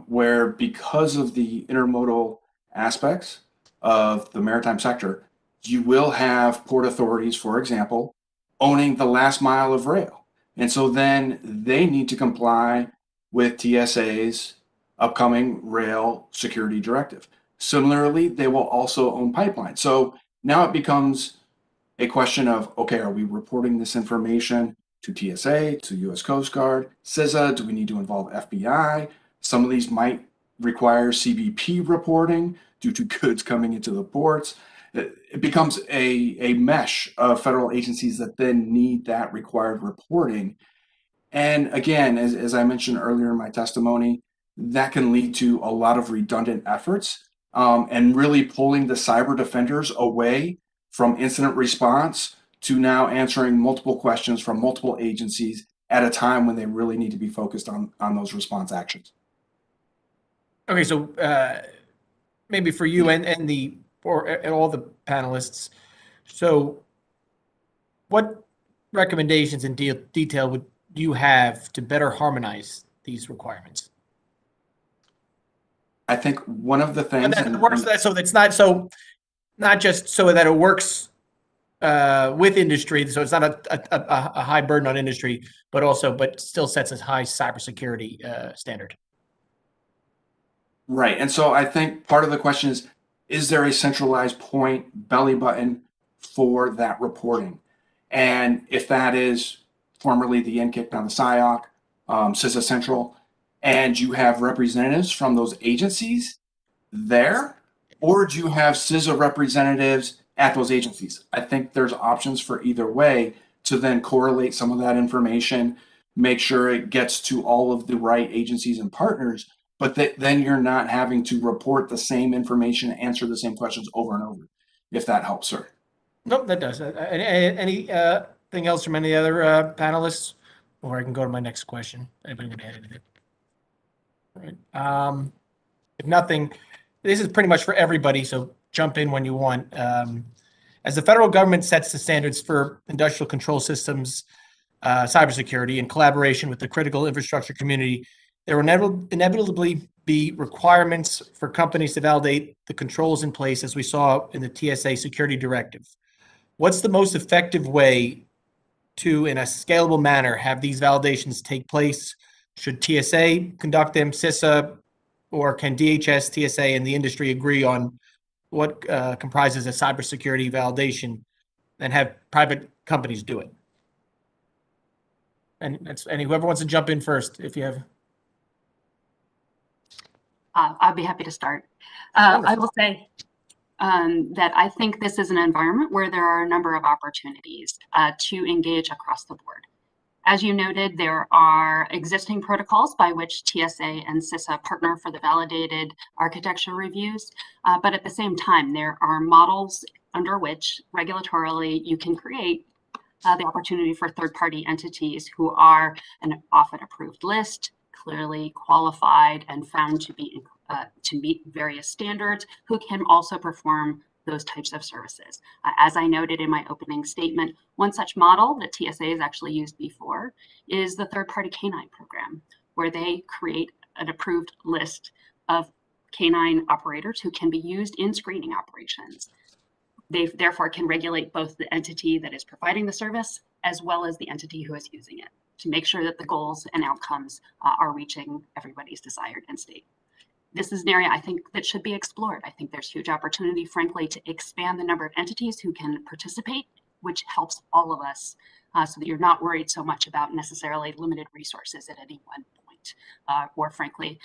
where, because of the intermodal aspects of the maritime sector, you will have port authorities, for example, owning the last mile of rail. And so then they need to comply with TSA's upcoming rail security directive. Similarly, they will also own pipelines. So now it becomes a question of, okay, are we reporting this information to TSA, to US Coast Guard, CISA? Do we need to involve FBI? Some of these might require CBP reporting due to goods coming into the ports. It becomes a mesh of federal agencies that then need that required reporting. And again, as I mentioned earlier in my testimony, that can lead to a lot of redundant efforts and really pulling the cyber defenders away from incident response to now answering multiple questions from multiple agencies at a time when they really need to be focused on those response actions. Okay, so maybe for you and all the panelists, so what recommendations in detail would you have to better harmonize these requirements? I think one of the things that works, so that's not just so that it works with industry, so it's not a high burden on industry, but still sets a high cybersecurity standard. Right. And so I think part of the question is there a centralized point, belly button for that reporting? And if that is formerly the NCIC, now the SIOC, CISA Central, and you have representatives from those agencies there, or do you have CISA representatives at those agencies? I think there's options for either way to then correlate some of that information, make sure it gets to all of the right agencies and partners, but then you're not having to report the same information, answer the same questions over and over, if that helps, sir. Nope, that does. Anything else from any other panelists? Or I can go to my next question. Anybody want to add anything? All right. If nothing, this is pretty much for everybody, so jump in when you want. As the federal government sets the standards for industrial control systems, cybersecurity, in collaboration with the critical infrastructure community, there will inevitably be requirements for companies to validate the controls in place, as we saw in the TSA security directive. What's the most effective way to, in a scalable manner, have these validations take place? Should TSA conduct them, CISA, or can DHS, TSA, and the industry agree on what comprises a cybersecurity validation and have private companies do it? And whoever wants to jump in first, if you have. I'll be happy to start. I will say that I think this is an environment where there are a number of opportunities to engage across the board. As you noted, there are existing protocols by which TSA and CISA partner for the validated architecture reviews, but at the same time, there are models under which regulatorily you can create the opportunity for third-party entities who are an often approved list, clearly qualified and found to be to meet various standards, who can also perform those types of services. As I noted in my opening statement, one such model that TSA has actually used before is the third-party canine program, where they create an approved list of canine operators who can be used in screening operations. They therefore can regulate both the entity that is providing the service as well as the entity who is using it to make sure that the goals and outcomes are reaching everybody's desired end state. This is an area I think that should be explored. I think there's huge opportunity, frankly, to expand the number of entities who can participate, which helps all of us so that you're not worried so much about necessarily limited resources at any one point, or frankly,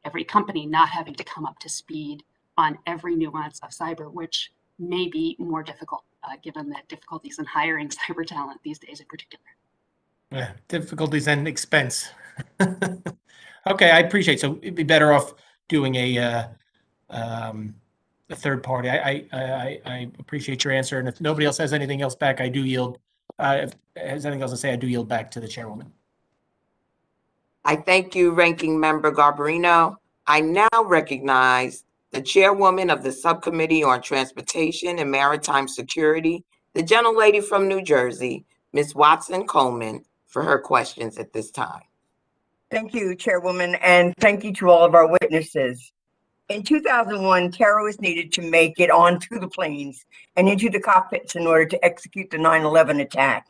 every company not having to come up to speed on every nuance of cyber, which may be more difficult given the difficulties in hiring cyber talent these days in particular. Yeah, difficulties and expense. Okay, I appreciate. So it'd be better off doing a third party. I appreciate your answer, and if nobody else has anything else back, I do yield. If has anything else to say, I do yield back to the chairwoman. I thank you, Ranking Member Garbarino. I now recognize the chairwoman of the Subcommittee on Transportation and Maritime Security, the gentlelady from New Jersey, Ms. Watson Coleman, for her questions at this time. Thank you, Chairwoman, and thank you to all of our witnesses. In 2001, terrorists needed to make it onto the planes and into the cockpits in order to execute the 9/11 attack.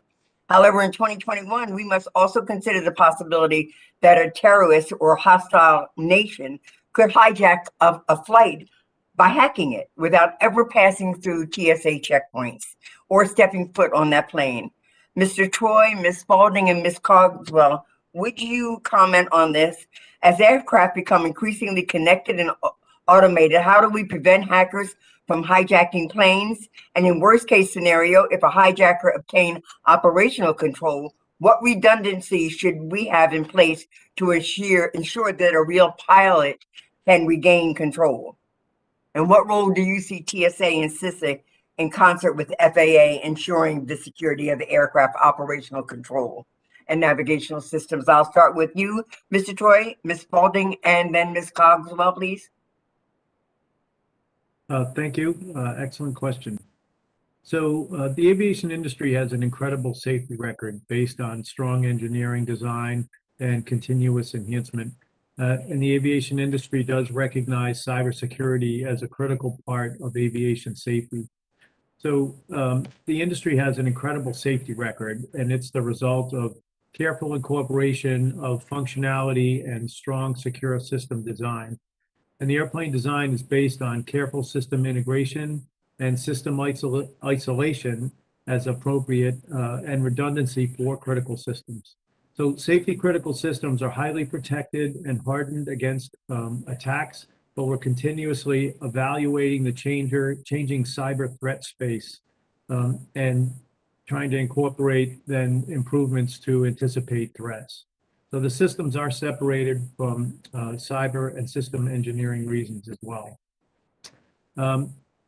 However, in 2021, we must also consider the possibility that a terrorist or hostile nation could hijack a flight by hacking it without ever passing through TSA checkpoints or stepping foot on that plane. Mr. Troy, Ms. Spalding, and Ms. Cogswell, would you comment on this? As aircraft become increasingly connected and automated, how do we prevent hackers from hijacking planes? And in worst case scenario, if a hijacker obtained operational control, what redundancy should we have in place to ensure that a real pilot can regain control? And what role do you see TSA and CISA in concert with FAA ensuring the security of the aircraft operational control and navigational systems? I'll start with you, Mr. Troy, Ms. Spalding, and then Ms. Cogswell, please. Thank you. Excellent question. So the aviation industry has an incredible safety record based on strong engineering design and continuous enhancement. And the aviation industry does recognize cybersecurity as a critical part of aviation safety. So the industry has an incredible safety record, and it's the result of careful incorporation of functionality and strong secure system design. And the airplane design is based on careful system integration and system isolation as appropriate and redundancy for critical systems. So safety critical systems are highly protected and hardened against attacks, but we're continuously evaluating the changing cyber threat space and trying to incorporate then improvements to anticipate threats. So the systems are separated from cyber and system engineering reasons as well.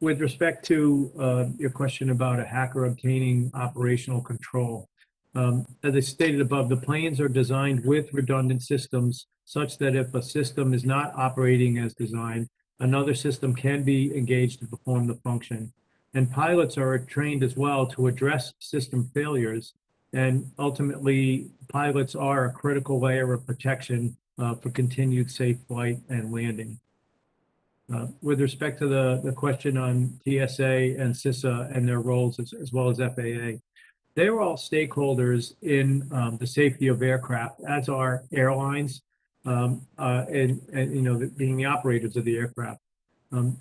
With respect to your question about a hacker obtaining operational control, as I stated above, the planes are designed with redundant systems such that if a system is not operating as designed, another system can be engaged to perform the function. And pilots are trained as well to address system failures. And ultimately, pilots are a critical layer of protection for continued safe flight and landing. With respect to the question on TSA and CISA and their roles as well as FAA, they are all stakeholders in the safety of aircraft, as are airlines and being the operators of the aircraft.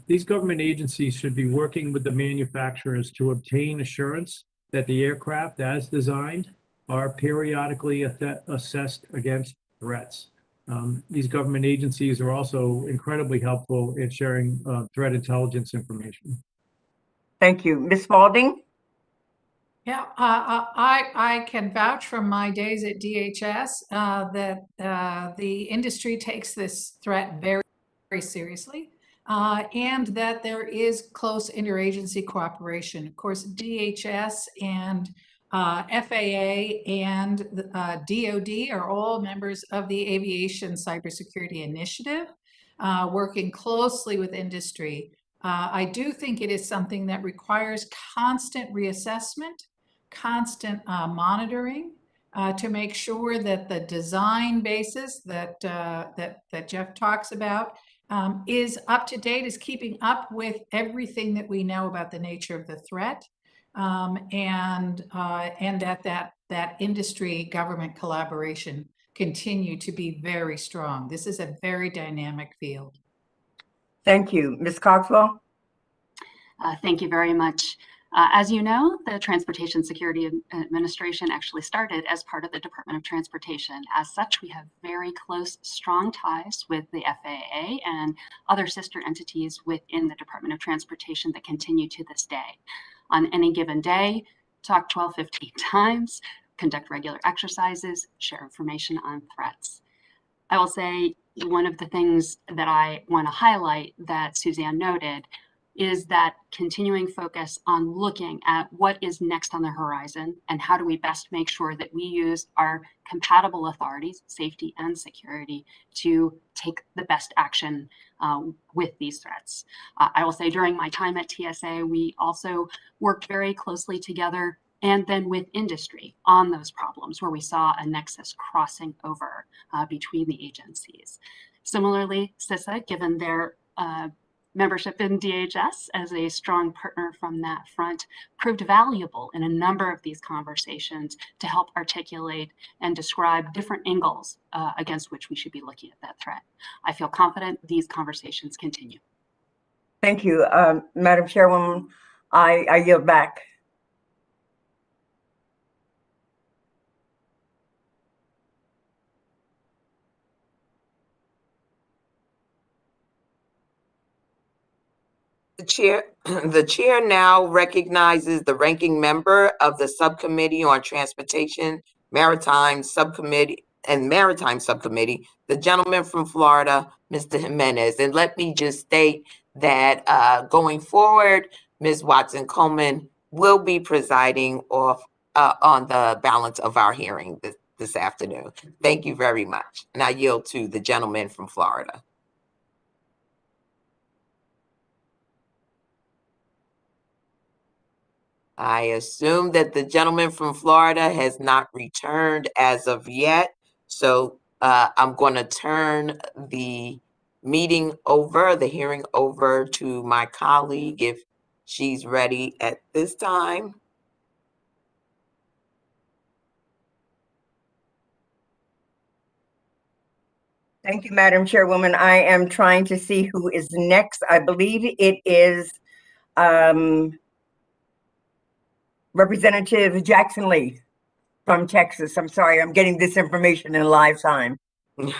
These government agencies should be working with the manufacturers to obtain assurance that the aircraft as designed are periodically assessed against threats. These government agencies are also incredibly helpful in sharing threat intelligence information. Thank you. Ms. Spalding? Yeah, I can vouch from my days at DHS that the industry takes this threat very, very seriously, and that there is close interagency cooperation. Of course, DHS and FAA and DoD are all members of the Aviation Cybersecurity Initiative, working closely with industry. I do think it is something that requires constant reassessment, constant monitoring to make sure that the design basis that Jeff talks about is up to date, is keeping up with everything that we know about the nature of the threat, and that industry government collaboration continue to be very strong. This is a very dynamic field. Thank you. Ms. Coxwell? Thank you very much. As you know, the Transportation Security Administration actually started as part of the Department of Transportation. As such, we have very close, strong ties with the FAA and other sister entities within the Department of Transportation that continue to this day. On any given day, talk 12, 15 times, conduct regular exercises, share information on threats. I will say one of the things that I want to highlight that Suzanne noted is that continuing focus on looking at what is next on the horizon and how do we best make sure that we use our compatible authorities, safety and security, to take the best action with these threats. I will say during my time at TSA, we also worked very closely together and then with industry on those problems where we saw a nexus crossing over between the agencies. Similarly, CISA, given their membership in DHS as a strong partner from that front, proved valuable in a number of these conversations to help articulate and describe different angles against which we should be looking at that threat. I feel confident these conversations continue. Thank you. Madam Chairwoman, I yield back. The chair now recognizes the ranking member of the Subcommittee on Transportation, Maritime Subcommittee, the gentleman from Florida, Mr. Jimenez. And let me just state that going forward, Ms. Watson-Coleman will be presiding on the balance of our hearing this afternoon. Thank you very much. And I yield to the gentleman from Florida. I assume that the gentleman from Florida has not returned as of yet. So I'm going to turn the hearing over to my colleague if she's ready at this time. Thank you, Madam Chairwoman. I am trying to see who is next. I believe it is Representative Jackson Lee from Texas. I'm sorry, I'm getting this information in live time. Okay.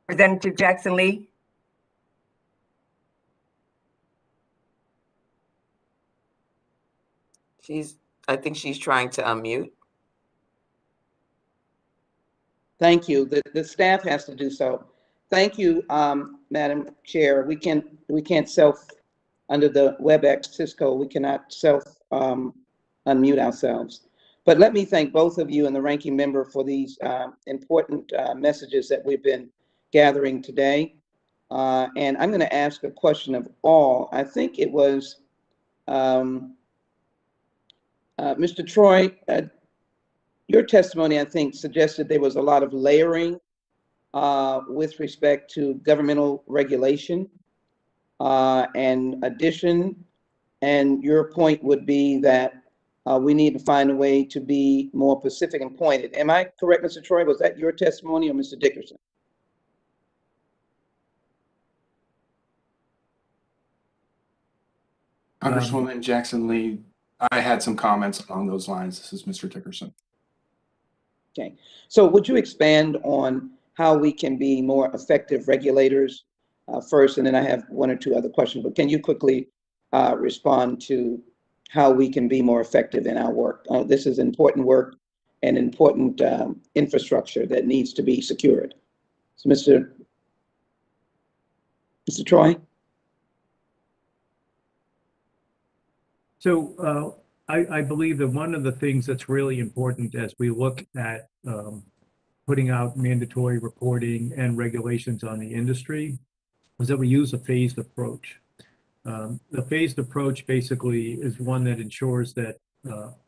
Representative Jackson Lee. I think she's trying to unmute. Thank you. The staff has to do so. Thank you, Madam Chair. We can't self, under the WebEx Cisco, we cannot self unmute ourselves. But let me thank both of you and the ranking member for these important messages that we've been gathering today. And I'm going to ask a question of all. I think it was Mr. Troy, your testimony, I think, suggested there was a lot of layering with respect to governmental regulation and addition. And your point would be that we need to find a way to be more specific and pointed. Am I correct, Mr. Troy? Was that your testimony or Mr. Dickerson? Congresswoman Jackson Lee, I had some comments along those lines. This is Mr. Dickerson. Okay, so would you expand on how we can be more effective regulators first, and then I have one or two other questions, but can you quickly respond to how we can be more effective in our work? This is important work and important infrastructure that needs to be secured. So Mr. Troy? So I believe that one of the things that's really important as we look at putting out mandatory reporting and regulations on the industry is that we use a phased approach. The phased approach basically is one that ensures that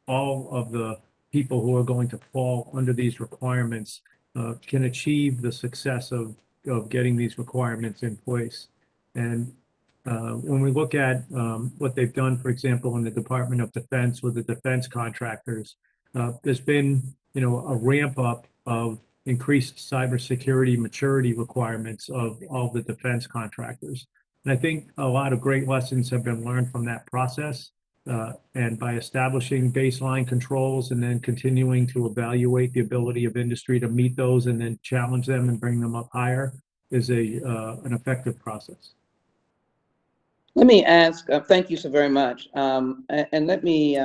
all of the people who are going to fall under these requirements can achieve the success of getting these requirements in place. And when we look at what they've done, for example, in the Department of Defense with the defense contractors, there's been, a ramp up of increased cybersecurity maturity requirements of all the defense contractors. And I think a lot of great lessons have been learned from that process. And by establishing baseline controls and then continuing to evaluate the ability of industry to meet those and then challenge them and bring them up higher is an effective process. Let me ask, thank you so very much. And let me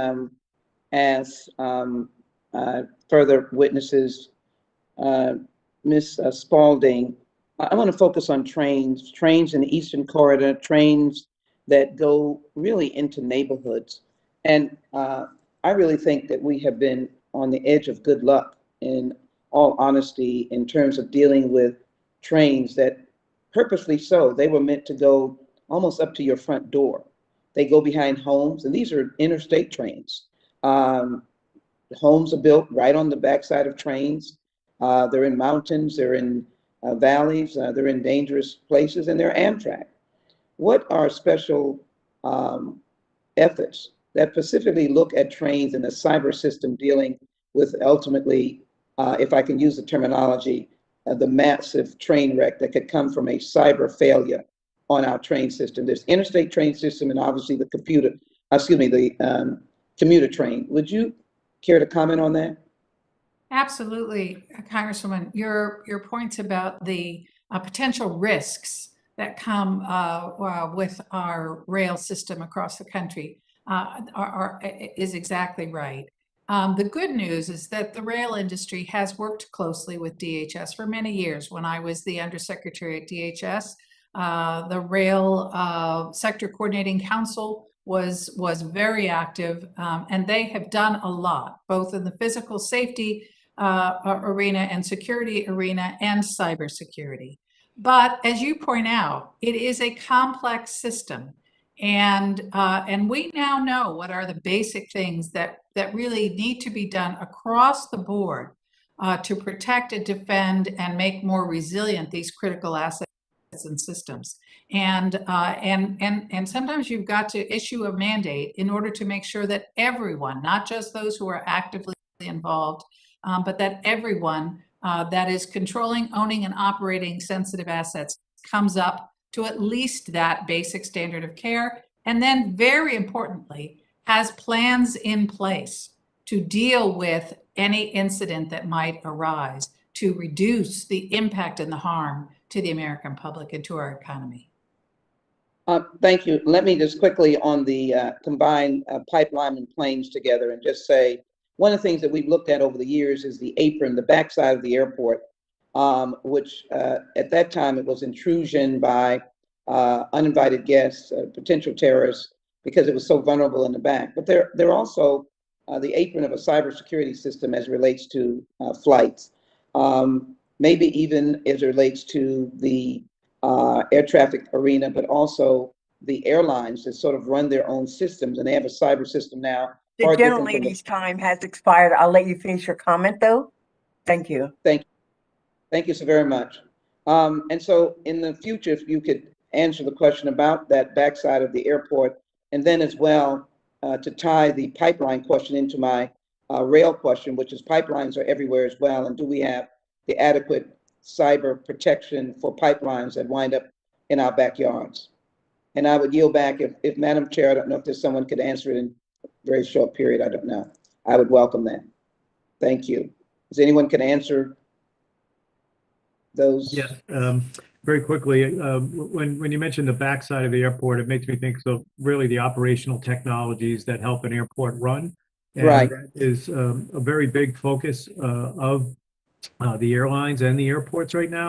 ask further witnesses, Ms. Spalding, I want to focus on trains in the Eastern Corridor, trains that go really into neighborhoods. And I really think that we have been on the edge of good luck, in all honesty, in terms of dealing with trains that, purposely so, they were meant to go almost up to your front door. They go behind homes, and these are interstate trains. Homes are built right on the backside of trains. They're in mountains, they're in valleys, they're in dangerous places, and they're Amtrak. What are special efforts that specifically look at trains and the cyber system dealing with ultimately, if I can use the terminology, the massive train wreck that could come from a cyber failure on our train system? There's interstate train system and obviously the commuter train. Would you care to comment on that? Absolutely, Congresswoman. Your points about the potential risks that come with our rail system across the country is exactly right. The good news is that the rail industry has worked closely with DHS for many years. When I was the Undersecretary at DHS, the Rail Sector Coordinating Council was very active, and they have done a lot, both in the physical safety arena and security arena and cybersecurity. But as you point out, it is a complex system, and we now know what are the basic things that really need to be done across the board to protect and defend and make more resilient these critical assets and systems. And sometimes you've got to issue a mandate in order to make sure that everyone, not just those who are actively involved, but that everyone that is controlling, owning, and operating sensitive assets comes up to at least that basic standard of care. And then, very importantly, has plans in place to deal with any incident that might arise to reduce the impact and the harm to the American public and to our economy. Thank you. Let me just quickly on the combined pipeline and planes together and just say, one of the things that we've looked at over the years is the apron, the backside of the airport, which at that time it was intrusion by uninvited guests, potential terrorists, because it was so vulnerable in the back. But they're also the apron of a cybersecurity system as it relates to flights, maybe even as it relates to the air traffic arena, but also the airlines that sort of run their own systems, and they have a cyber system now. The gentlelady's time has expired. I'll let you finish your comment, though. Thank you. Thank you so very much. And so in the future, if you could answer the question about that backside of the airport, and then as well to tie the pipeline question into my rail question, which is pipelines are everywhere as well, and do we have the adequate cyber protection for pipelines that wind up in our backyards? And I would yield back if Madam Chair, I don't know if there's someone could answer it in a very short period, I don't know. I would welcome that. Thank you. Does anyone can answer those? Yes, very quickly, when you mentioned the backside of the airport, it makes me think of really the operational technologies that help an airport run. And Right. that is a very big focus of the airlines and the airports right now,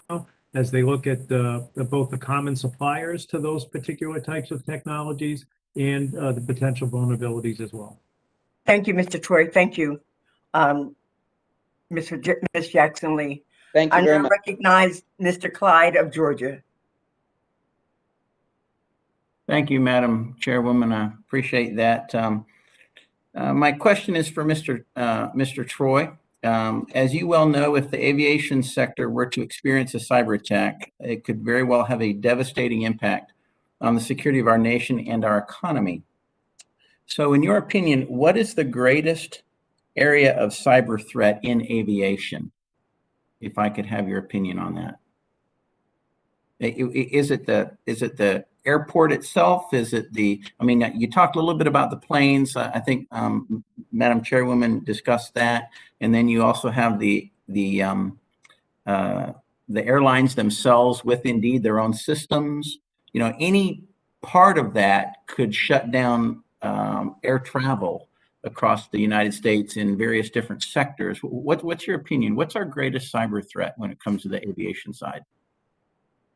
as they look at both the common suppliers to those particular types of technologies and the potential vulnerabilities as well. Thank you, Mr. Troy. Thank you, Ms. Jackson Lee. Thank you I very now much. recognize Mr. Clyde of Georgia. Thank you, Madam Chairwoman. I appreciate that. My question is for Mr. Troy. As you well know, if the aviation sector were to experience a cyber attack, it could very well have a devastating impact on the security of our nation and our economy. So in your opinion, what is the greatest area of cyber threat in aviation? If I could have your opinion on that. Is it the airport itself? Is it I mean, you talked a little bit about the planes. I think Madam Chairwoman discussed that. And then you also have the airlines themselves with indeed their own systems. You know, any part of that could shut down air travel across the United States in various different sectors. What's your opinion? What's our greatest cyber threat when it comes to the aviation side?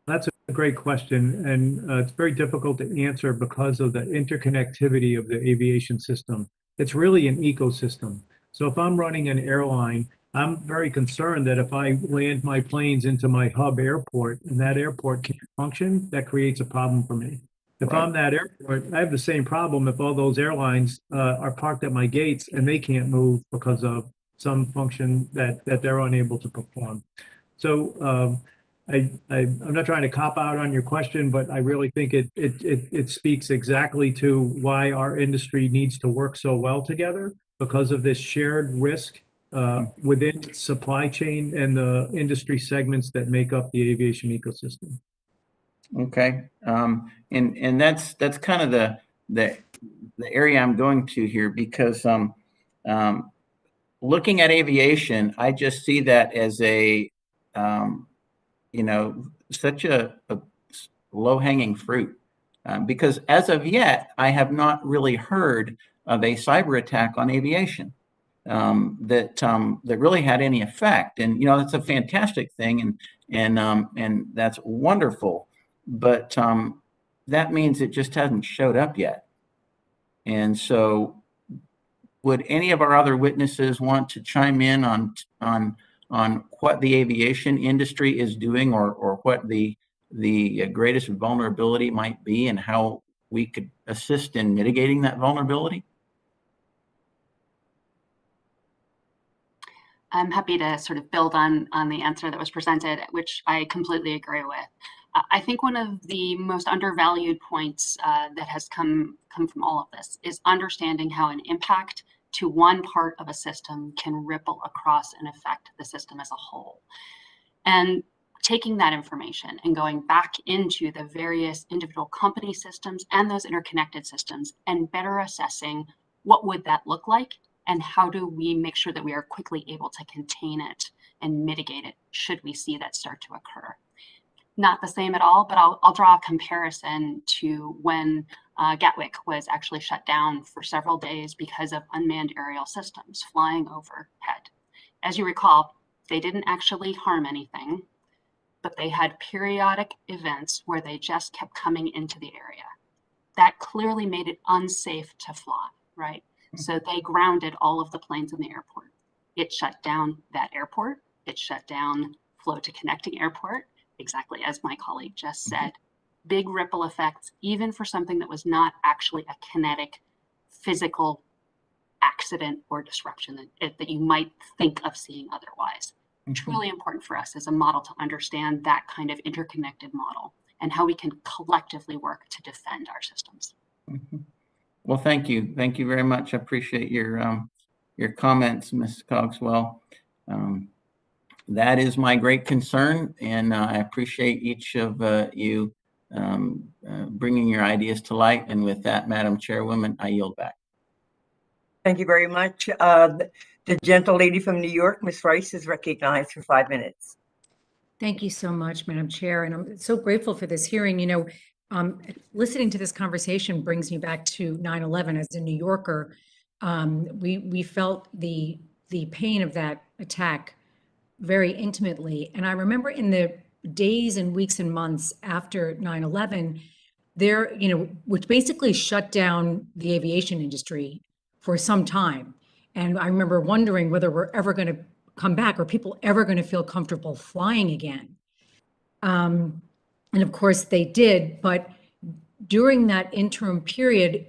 That's a great question, and it's very difficult to answer because of the interconnectivity of the aviation system. It's really an ecosystem. So if I'm running an airline, I'm very concerned that if I land my planes into my hub airport and that airport can't function, that creates a problem for me. If Right. I'm that airport, I have the same problem if all those airlines are parked at my gates and they can't move because of some function that they're unable to perform. So I'm not trying to cop out on your question, but I really think it speaks exactly to why our industry needs to work so well together because of this shared risk within supply chain and the industry segments that make up the aviation ecosystem. Okay, and that's kind of the area I'm going to here because looking at aviation, I just see that as a you know, such a low-hanging fruit because as of yet, I have not really heard of a cyber attack on aviation that really had any effect. And you know, that's a fantastic thing, and that's wonderful. But that means it just hasn't showed up yet. And so, would any of our other witnesses want to chime in on what the aviation industry is doing, or what the greatest vulnerability might be, and how we could assist in mitigating that vulnerability? I'm happy to sort of build on the answer that was presented, which I completely agree with. I think one of the most undervalued points that has come from all of this is understanding how an impact to one part of a system can ripple across and affect the system as a whole. And taking that information and going back into the various individual company systems and those interconnected systems and better assessing what would that look like and how do we make sure that we are quickly able to contain it and mitigate it should we see that start to occur. Not the same at all, but I'll draw a comparison to when Gatwick was actually shut down for several days because of unmanned aerial systems flying overhead. As you recall, they didn't actually harm anything, but they had periodic events where they just kept coming into the area. That clearly made it unsafe to fly, right? So they grounded all of the planes in the airport. It shut down that airport. It shut down flow to connecting airport, exactly as my colleague just said. Big ripple effects, even for something that was not actually a kinetic, physical accident or disruption that you might think of seeing otherwise. Truly important for us as a model to understand that kind of interconnected model and how we can collectively work to defend our systems. Well, thank you. Thank you very much. I appreciate your comments, Ms. Cogswell. That is my great concern, and I appreciate each of you bringing your ideas to light. And with that, Madam Chairwoman, I yield back. Thank you very much. The gentle lady from New York, Ms. Rice, is recognized for 5 minutes. Thank you so much, Madam Chair, and I'm so grateful for this hearing. Listening to this conversation brings me back to 9/11 as a New Yorker. We felt the pain of that attack very intimately. And I remember in the days and weeks and months after 9/11, which basically shut down the aviation industry for some time. And I remember wondering whether we're ever going to come back or people ever going to feel comfortable flying again. And of course they did, but during that interim period,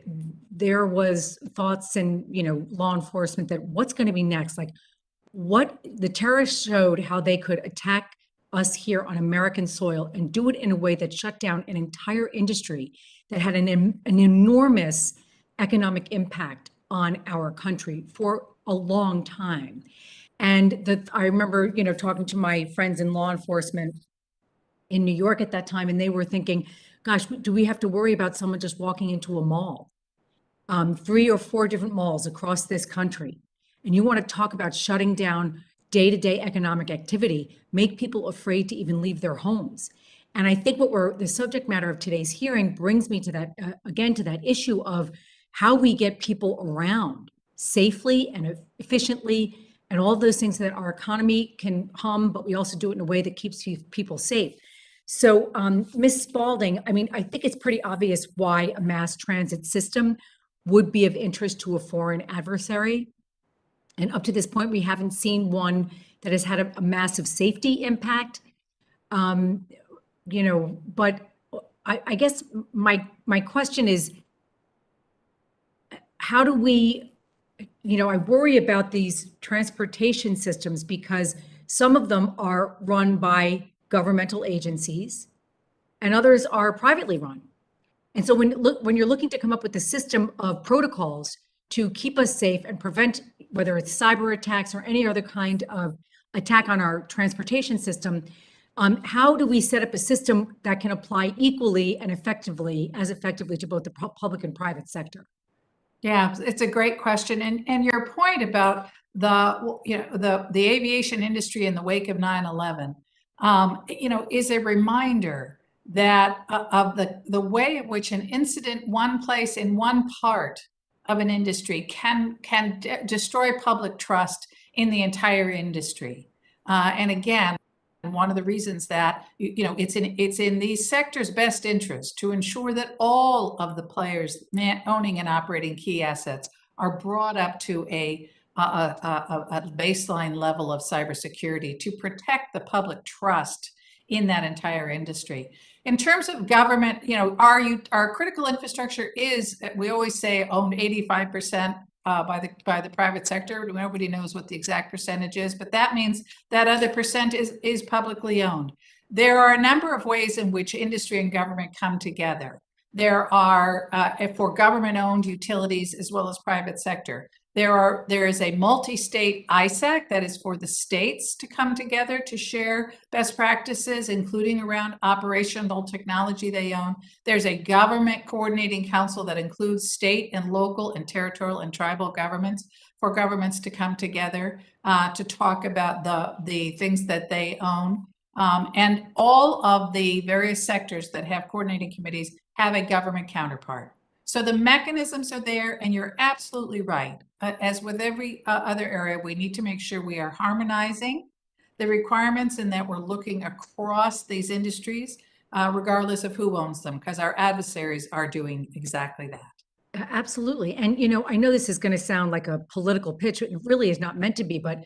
there was thoughts and, law enforcement that what's going to be next? Like what the terrorists showed how they could attack us here on American soil and do it in a way that shut down an entire industry that had an enormous economic impact on our country for a long time. And I remember, talking to my friends in law enforcement in New York at that time, and they were thinking, gosh, do we have to worry about someone just walking into a mall? 3 or 4 different malls across this country. And you want to talk about shutting down day-to-day economic activity, make people afraid to even leave their homes. And I think the subject matter of today's hearing brings me to that, again, to that issue of how we get people around safely and efficiently, and all those things that our economy can hum, but we also do it in a way that keeps people safe. So, Ms. Spalding, I think it's pretty obvious why a mass transit system would be of interest to a foreign adversary. And up to this point, we haven't seen one that has had a massive safety impact. But I guess my question is, how do we, I worry about these transportation systems because some of them are run by governmental agencies and others are privately run. And so when you're looking to come up with a system of protocols to keep us safe and prevent whether it's cyber attacks or any other kind of attack on our transportation system, how do we set up a system that can apply equally and effectively to both the public and private sector? Yeah, it's a great question. And your point about the aviation industry in the wake of 9/11, is a reminder that of the way in which an incident, one place in one part of an industry can destroy public trust in the entire industry. And again, one of the reasons that it's in these sectors' best interest to ensure that all of the players owning and operating key assets are brought up to a baseline level of cybersecurity to protect the public trust in that entire industry. In terms of government, our critical infrastructure is, we always say, owned 85% by the private sector. Nobody knows what the exact percentage is, but that means that other percent is publicly owned. There are a number of ways in which industry and government come together. There are, for government-owned utilities as well as private sector, there is a multi-state ISAC that is for the states to come together to share best practices, including around operational technology they own. There's a government coordinating council that includes state and local and territorial and tribal governments for governments to come together to talk about the things that they own. And all of the various sectors that have coordinating committees have a government counterpart. So the mechanisms are there, and you're absolutely right. As with every other area, we need to make sure we are harmonizing the requirements and that we're looking across these industries, regardless of who owns them, because our adversaries are doing exactly that. Absolutely. And, I know this is going to sound like a political pitch. It really is not meant to be, but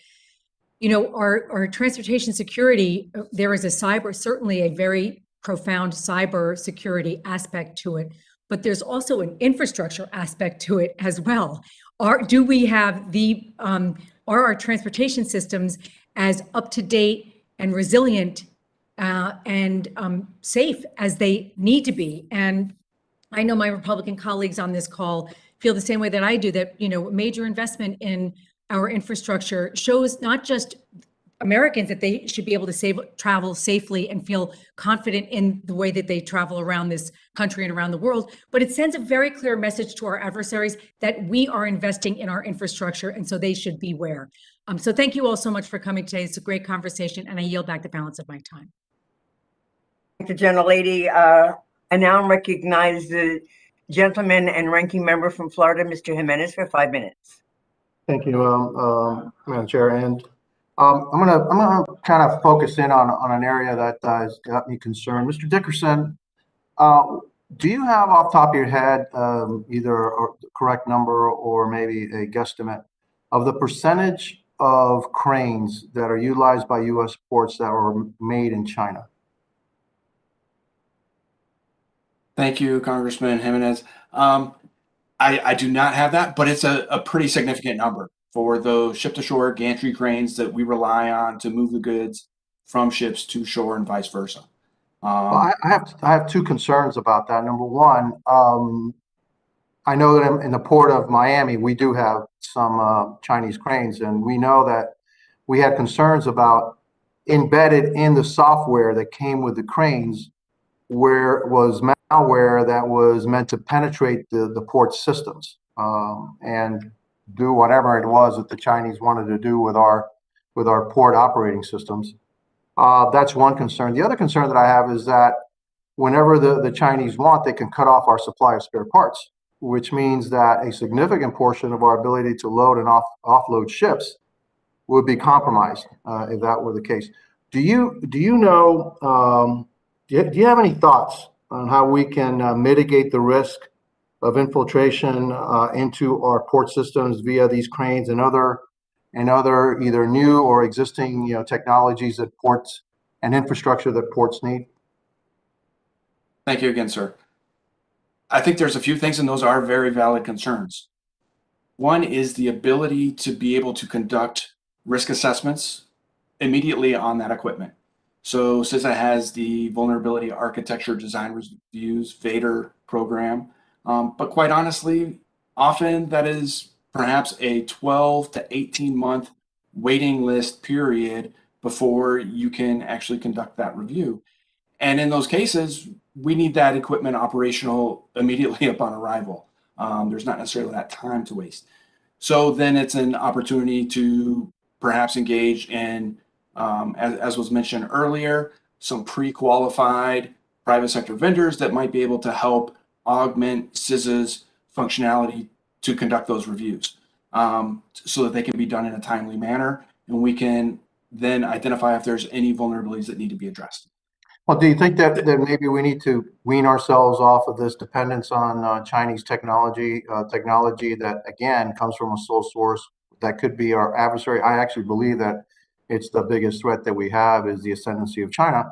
our transportation security, there is certainly a very profound cyber security aspect to it, but there's also an infrastructure aspect to it as well. Are our transportation systems as up to date and resilient and safe as they need to be? And I know my Republican colleagues on this call feel the same way that I do, that major investment in our infrastructure shows not just Americans that they should be able to travel safely and feel confident in the way that they travel around this country and around the world. But it sends a very clear message to our adversaries that we are investing in our infrastructure, and so they should beware. So thank you all so much for coming today. It's a great conversation, and I yield back the balance of my time. Thank you, gentlelady. I now recognize the gentleman and ranking member from Florida, Mr. Jimenez, for 5 minutes. Thank you, Madam Chair. And I'm gonna kind of focus in on an area that has got me concerned. Mr. Dickerson, do you have off the top of your head either a correct number or maybe a guesstimate of the percentage of cranes that are utilized by U.S. ports that were made in China? Thank you, Congressman Jimenez. I do not have that, but it's a pretty significant number for those ship-to-shore gantry cranes that we rely on to move the goods from ships to shore and vice versa. Well, I have two concerns about that. Number one, I know that in the port of Miami, we do have some Chinese cranes, and we know that we had concerns about embedded in the software that came with the cranes, where it was malware that was meant to penetrate the port systems and do whatever it was that the Chinese wanted to do with our port operating systems. That's one concern. The other concern that I have is that whenever the Chinese want, they can cut off our supply of spare parts, which means that a significant portion of our ability to load and offload ships would be compromised if that were the case. Do you know? Do you have any thoughts on how we can mitigate the risk of infiltration into our port systems via these cranes and other either new or existing technologies that ports and infrastructure that ports need? Thank you again, sir. I think there's a few things, and those are very valid concerns. One is the ability to be able to conduct risk assessments immediately on that equipment. So CISA has the Vulnerability Architecture Design Reviews, VADR program, but quite honestly, often that is perhaps a 12 to 18 month waiting list period before you can actually conduct that review. And in those cases, we need that equipment operational immediately upon arrival. There's not necessarily that time to waste. So then it's an opportunity to perhaps engage in, as was mentioned earlier, some pre-qualified private sector vendors that might be able to help augment CISA's functionality to conduct those reviews so that they can be done in a timely manner, and we can then identify if there's any vulnerabilities that need to be addressed. Well, do you think that maybe we need to wean ourselves off of this dependence on Chinese technology that, again, comes from a sole source that could be our adversary? I actually believe that it's the biggest threat that we have is the ascendancy of China,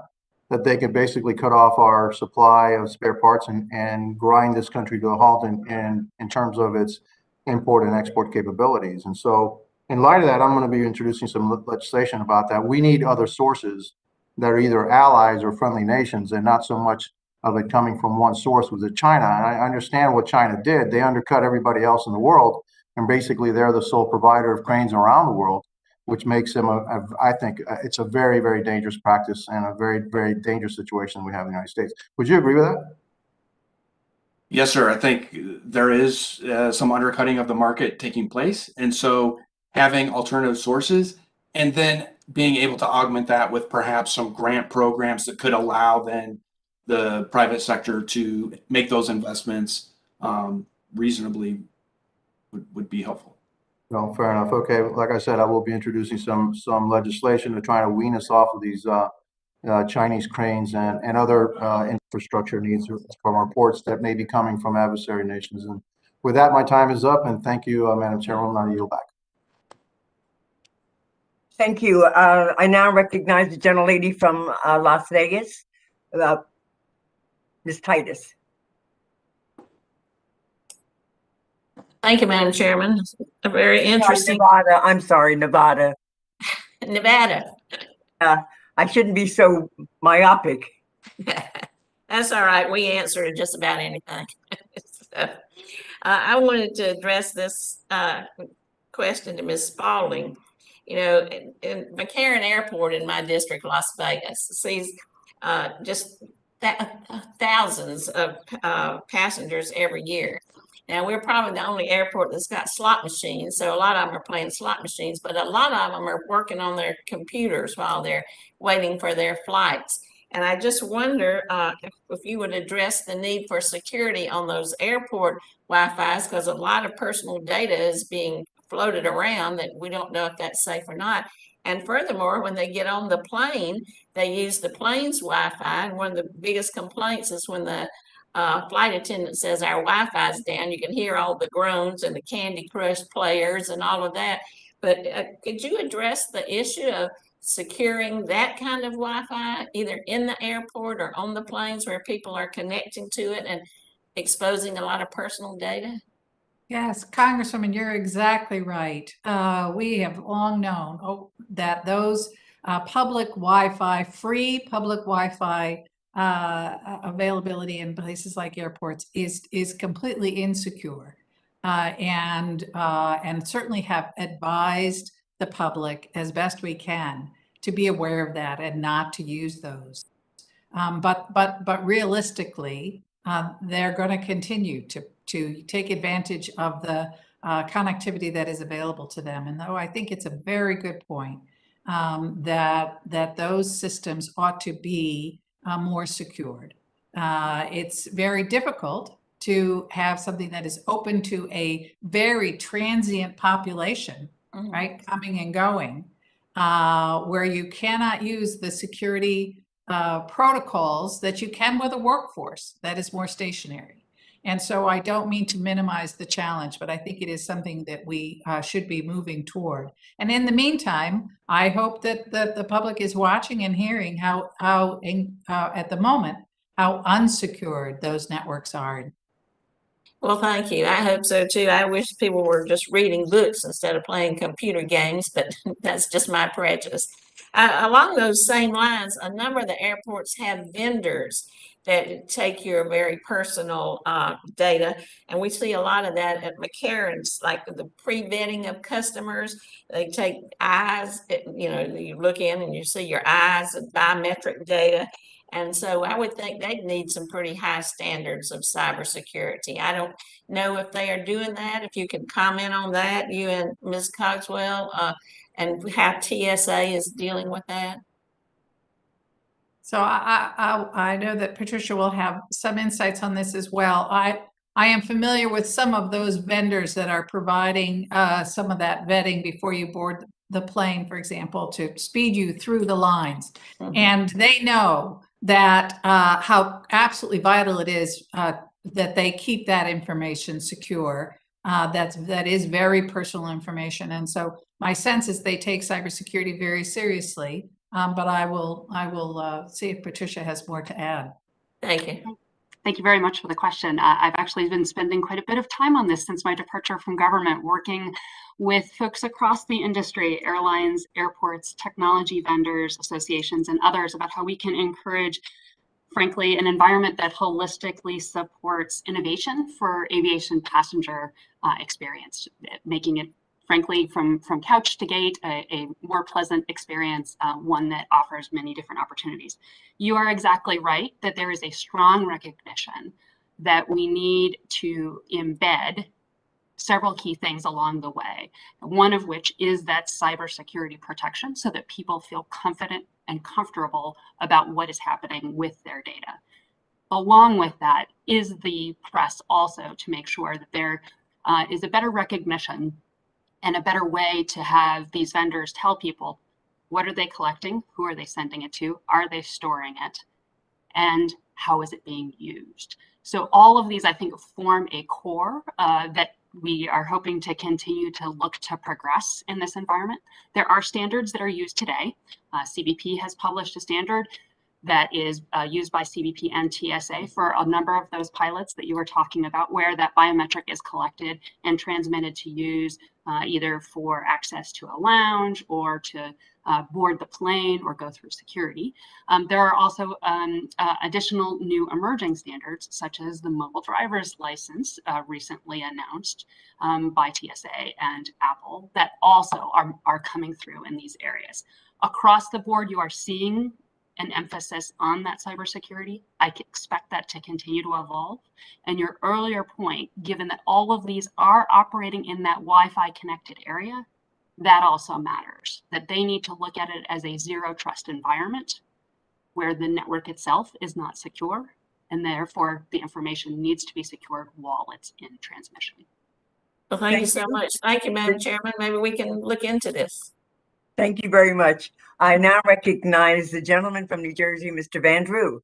that they could basically cut off our supply of spare parts and grind this country to a halt in terms of its import and export capabilities. And so in light of that, I'm going to be introducing some legislation about that. We need other sources that are either allies or friendly nations, and not so much of it coming from one source, was it China. And I understand what China did. They undercut everybody else in the world, and basically they're the sole provider of cranes around the world, which makes them, I think, it's a very, very dangerous practice and a very, very dangerous situation we have in the United States. Would you agree with that? Yes, sir. I think there is some undercutting of the market taking place. And so having alternative sources and then being able to augment that with perhaps some grant programs that could allow then the private sector to make those investments reasonably would be helpful. No, fair enough. Okay, like I said, I will be introducing some legislation to try to wean us off of these Chinese cranes and other infrastructure needs from our ports that may be coming from adversary nations. And with that, my time is up, and thank you, Madam Chairwoman. I yield back. Thank you. I now recognize the gentlelady from Las Vegas, Ms. Titus. Thank you, Madam Chairman. A very interesting. Nevada. I'm sorry, Nevada. Nevada. I shouldn't be so myopic. That's all right. We answer just about anything. So, I wanted to address this question to Ms. Spaulding. in McCarran Airport in my district, Las Vegas, sees just thousands of passengers every year. Now, we're probably the only airport that's got slot machines, so a lot of them are playing slot machines, but a lot of them are working on their computers while they're waiting for their flights. And I just wonder if you would address the need for security on those airport Wi-Fi's, because a lot of personal data is being floated around that we don't know if that's safe or not. And furthermore, when they get on the plane, they use the plane's Wi-Fi. And one of the biggest complaints is when the flight attendant says our Wi-Fi is down, you can hear all the groans and the Candy Crush players and all of that. But could you address the issue of securing that kind of Wi-Fi, either in the airport or on the planes where people are connecting to it and exposing a lot of personal data? Yes, Congresswoman, you're exactly right. We have long known that those public Wi-Fi, free public Wi-Fi availability in places like airports is completely insecure, and certainly have advised the public as best we can to be aware of that and not to use those. But realistically, they're going to continue to take advantage of the connectivity that is available to them. And though I think it's a very good point that those systems ought to be more secured. It's very difficult to have something that is open to a very transient population, right, coming and going, where you cannot use the security protocols that you can with a workforce that is more stationary. And so I don't mean to minimize the challenge, but I think it is something that we should be moving toward. And in the meantime, I hope that the public is watching and hearing how at the moment, how unsecured those networks are. Well, thank you. I hope so too. I wish people were just reading books instead of playing computer games, but that's just my prejudice. Along those same lines, a number of the airports have vendors that take your very personal data, and we see a lot of that at McCarran's, like the pre-vetting of customers. They take eyes, you look in and you see your eyes and biometric data. And so I would think they'd need some pretty high standards of cybersecurity. I don't know if they are doing that. If you can comment on that, you and Ms. Cogswell, and how TSA is dealing with that. So I know that Patricia will have some insights on this as well. I am familiar with some of those vendors that are providing some of that vetting before you board the plane, for example, to speed you through the lines. And they know that how absolutely vital it is that they keep that information secure. That is very personal information. And so my sense is they take cybersecurity very seriously. But I will see if Patricia has more to add. Thank you. Thank you very much for the question. I've actually been spending quite a bit of time on this since my departure from government, working with folks across the industry, airlines, airports, technology vendors, associations, and others about how we can encourage, frankly, an environment that holistically supports innovation for aviation passenger experience, making it, frankly, from couch to gate, a more pleasant experience, one that offers many different opportunities. You are exactly right that there is a strong recognition that we need to embed several key things along the way, one of which is that cybersecurity protection so that people feel confident and comfortable about what is happening with their data. Along with that is the press also to make sure that there is a better recognition and a better way to have these vendors tell people, what are they collecting? Who are they sending it to? Are they storing it? And how is it being used? So all of these, I think, form a core that we are hoping to continue to look to progress in this environment. There are standards that are used today. CBP has published a standard that is used by CBP and TSA for a number of those pilots that you were talking about, where that biometric is collected and transmitted to use either for access to a lounge or to board the plane or go through security. There are also additional new emerging standards, such as the mobile driver's license recently announced by TSA and Apple, that also are coming through in these areas. Across the board, you are seeing an emphasis on that cybersecurity. I expect that to continue to evolve. And your earlier point, given that all of these are operating in that Wi-Fi connected area, that also matters, that they need to look at it as a zero trust environment where the network itself is not secure, and therefore the information needs to be secured while it's in transmission. Well, thank you so much. Thank you, Madam Chairman. Maybe we can look into this. Thank you very much. I now recognize the gentleman from New Jersey, Mr. Van Drew.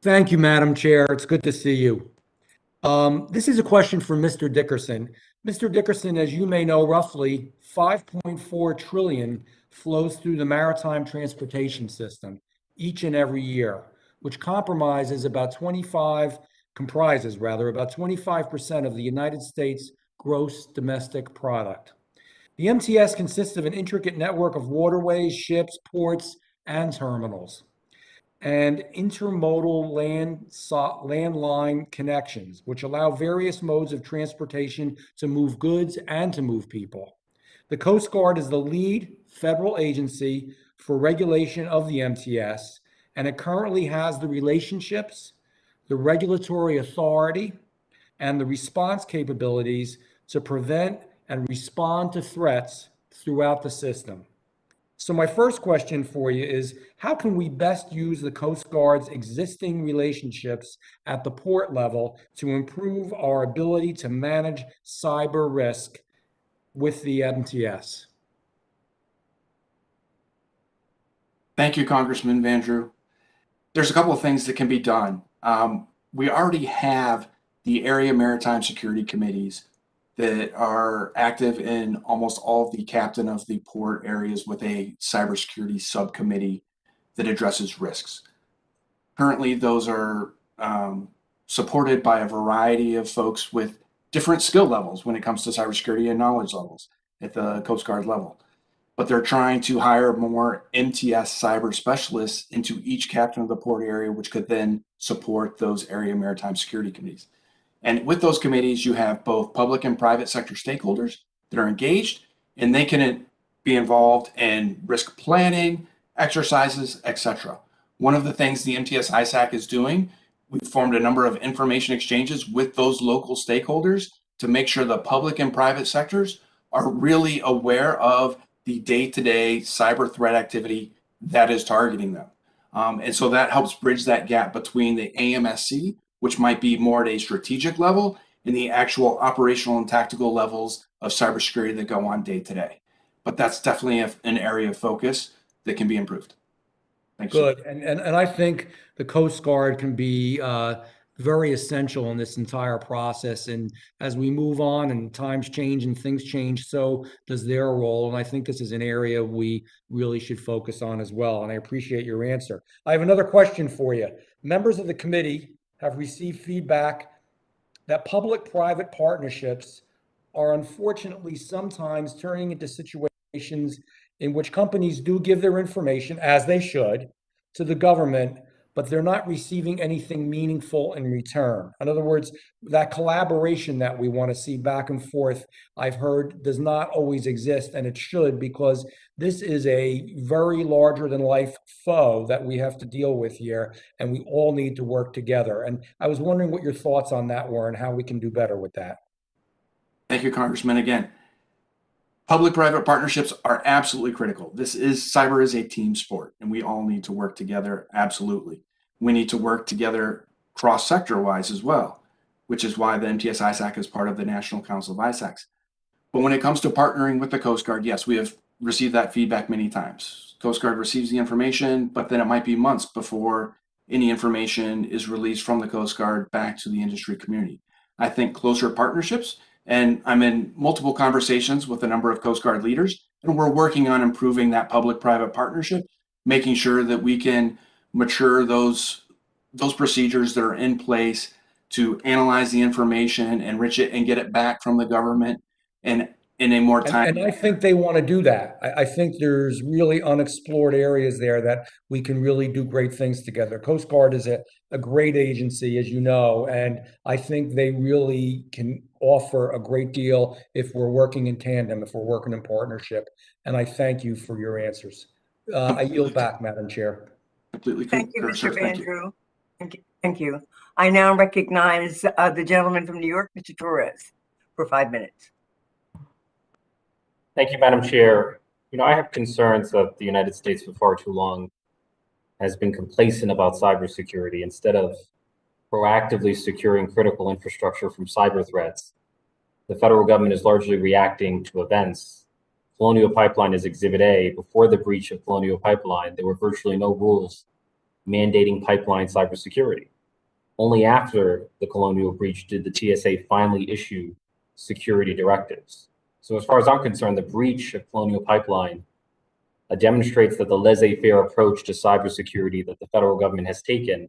Thank you, Madam Chair. It's good to see you. This is a question for Mr. Dickerson. Mr. Dickerson, as you may know, roughly 5.4 trillion flows through the maritime transportation system each and every year, which comprises about 25% of the United States gross domestic product. The MTS consists of an intricate network of waterways, ships, ports, and terminals, and intermodal landline connections, which allow various modes of transportation to move goods and to move people. The Coast Guard is the lead federal agency for regulation of the MTS, and it currently has the relationships, the regulatory authority, and the response capabilities to prevent and respond to threats throughout the system. So my first question for you is, how can we best use the Coast Guard's existing relationships at the port level to improve our ability to manage cyber risk with the MTS? Thank you, Congressman Van Drew. There's a couple of things that can be done. We already have the area maritime security committees that are active in almost all of the captain of the port areas with a cybersecurity subcommittee that addresses risks. Currently, those are supported by a variety of folks with different skill levels when it comes to cybersecurity and knowledge levels at the Coast Guard level. But they're trying to hire more MTS cyber specialists into each captain of the port area, which could then support those area maritime security committees. And with those committees, you have both public and private sector stakeholders that are engaged, and they can be involved in risk planning, exercises, etc. One of the things the MTS ISAC is doing, we've formed a number of information exchanges with those local stakeholders to make sure the public and private sectors are really aware of the day-to-day cyber threat activity that is targeting them. And so that helps bridge that gap between the AMSC, which might be more at a strategic level, and the actual operational and tactical levels of cybersecurity that go on day to day. But that's definitely an area of focus that can be improved. Thanks. Good. And I think the Coast Guard can be very essential in this entire process. And as we move on and times change and things change, so does their role. And I think this is an area we really should focus on as well. And I appreciate your answer. I have another question for you. Members of the committee have received feedback that public-private partnerships are unfortunately sometimes turning into situations in which companies do give their information, as they should, to the government, but they're not receiving anything meaningful in return. In other words, that collaboration that we want to see back and forth, I've heard, does not always exist, and it should, because this is a very larger than life foe that we have to deal with here, and we all need to work together. And I was wondering what your thoughts on that were and how we can do better with that. Thank you, Congressman. Again, public-private partnerships are absolutely critical. Cyber is a team sport, and we all need to work together, absolutely. We need to work together cross-sector wise as well, which is why the MTS ISAC is part of the National Council of ISACs. But when it comes to partnering with the Coast Guard, yes, we have received that feedback many times. Coast Guard receives the information, but then it might be months before any information is released from the Coast Guard back to the industry community. I think closer partnerships, and I'm in multiple conversations with a number of Coast Guard leaders, and we're working on improving that public-private partnership, making sure that we can mature those procedures that are in place to analyze the information, enrich it, and get it back from the government, and in a more And timely. I think they want to do that. I think there's really unexplored areas there that we can really do great things together. Coast Guard is a great agency, as you know, and I think they really can offer a great deal if we're working in tandem, if we're working in partnership. And I thank you for your answers. I yield back, Madam Chair. Completely Thank you, concur, Mr. sir. Thank you. Vandrew. Thank you. I now recognize the gentleman from New York, Mr. Torres, for 5 minutes. Thank you, Madam Chair. I have concerns that the United States for far too long has been complacent about cybersecurity. Instead of proactively securing critical infrastructure from cyber threats, the federal government is largely reacting to events. Colonial Pipeline is Exhibit A. Before the breach of Colonial Pipeline, there were virtually no rules mandating pipeline cybersecurity. Only after the Colonial breach did the TSA finally issue security directives. So as far as I'm concerned, the breach of Colonial Pipeline demonstrates that the laissez-faire approach to cybersecurity that the federal government has taken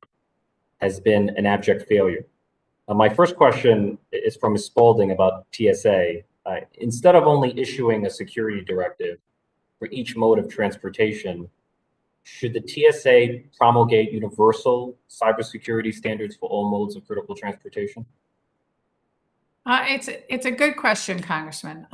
has been an abject failure. My first question is from Ms. Spalding about TSA. Instead of only issuing a security directive for each mode of transportation, should the TSA promulgate universal cybersecurity standards for all modes of critical transportation? It's a good question, Congressman.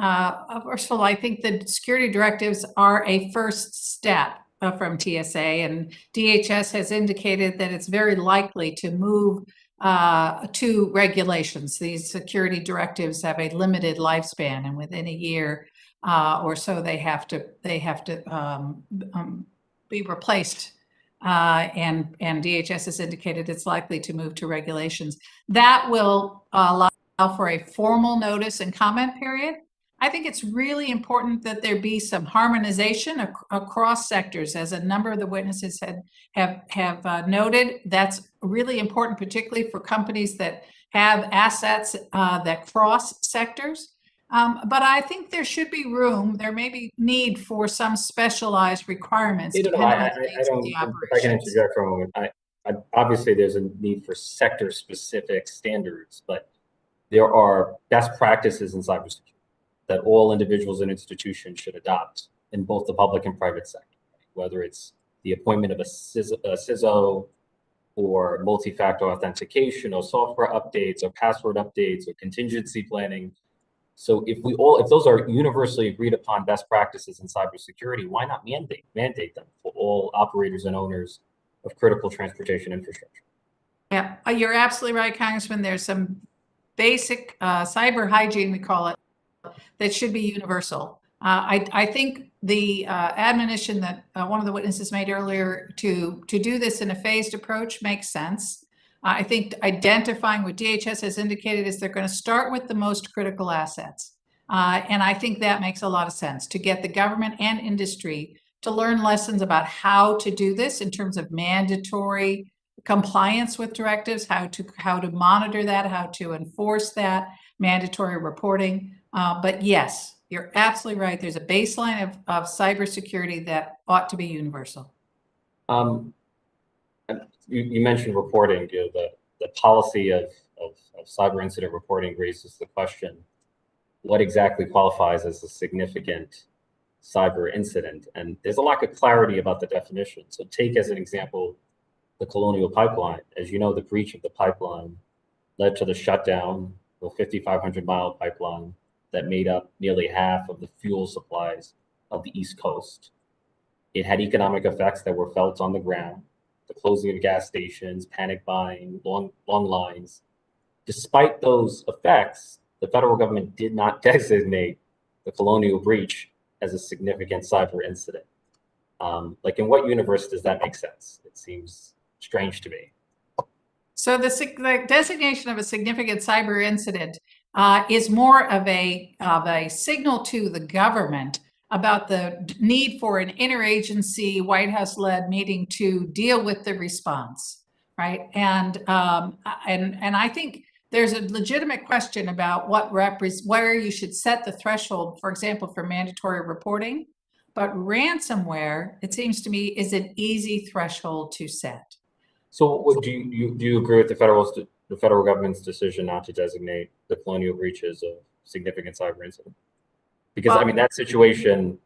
First of all, I think the security directives are a first step from TSA, and DHS has indicated that it's very likely to move to regulations. These security directives have a limited lifespan, and within a year or so, they have to be replaced. And DHS has indicated it's likely to move to regulations. That will allow for a formal notice and comment period. I think it's really important that there be some harmonization across sectors, as a number of the witnesses have noted. That's really important, particularly for companies that have assets that cross sectors. But I think there should be room. There may be need for some specialized requirements. I don't. If I can interject for a moment, obviously there's a need for sector-specific standards, but there are best practices in cybersecurity that all individuals and institutions should adopt in both the public and private sector, whether it's the appointment of a CISO or multi-factor authentication or software updates or password updates or contingency planning. So if those are universally agreed upon best practices in cybersecurity, why not mandate them for all operators and owners of critical transportation infrastructure? Yeah, you're absolutely right, Congressman. There's some basic cyber hygiene, we call it, that should be universal. I think the admonition that one of the witnesses made earlier to do this in a phased approach makes sense. I think identifying what DHS has indicated is they're going to start with the most critical assets. And I think that makes a lot of sense to get the government and industry to learn lessons about how to do this in terms of mandatory compliance with directives, how to monitor that, how to enforce that, mandatory reporting. But yes, you're absolutely right. There's a baseline of cybersecurity that ought to be universal. You mentioned reporting. The policy of cyber incident reporting raises the question: what exactly qualifies as a significant cyber incident? And there's a lack of clarity about the definition. So take as an example the Colonial Pipeline. As you know, the breach of the pipeline led to the shutdown of a 5,500-mile pipeline that made up nearly half of the fuel supplies of the East Coast. It had economic effects that were felt on the ground: the closing of gas stations, panic buying, long lines. Despite those effects, the federal government did not designate the Colonial breach as a significant cyber incident. Like, in what universe does that make sense? It seems strange to me. So the designation of a significant cyber incident is more of a signal to the government about the need for an interagency White House-led meeting to deal with the response, right? And I think there's a legitimate question about where you should set the threshold, for example, for mandatory reporting. But ransomware, it seems to me, is an easy threshold to set. So do you agree with the federal government's decision not to designate the Colonial breach as a significant cyber incident? Because I mean, that situation,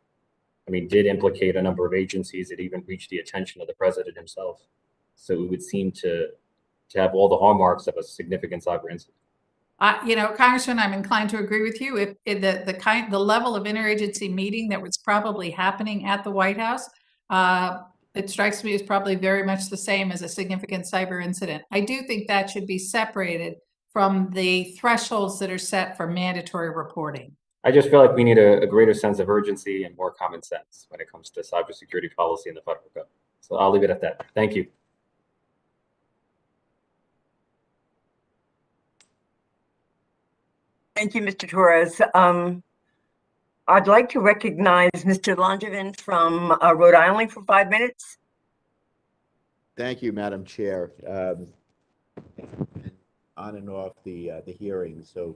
I mean, did implicate a number of agencies. It even reached the attention of the president himself. So it would seem to have all the hallmarks of a significant cyber incident. You know, Congressman, I'm inclined to agree with you. If the level of interagency meeting that was probably happening at the White House, it strikes me as probably very much the same as a significant cyber incident. I do think that should be separated from the thresholds that are set for mandatory reporting. I just feel like we need a greater sense of urgency and more common sense when it comes to cybersecurity policy in the federal government. So I'll leave it at that. Thank you. Thank you, Mr. Torres. I'd like to recognize Mr. Langevin from Rhode Island for 5 minutes. Thank you, Madam Chair. On and off the hearing, so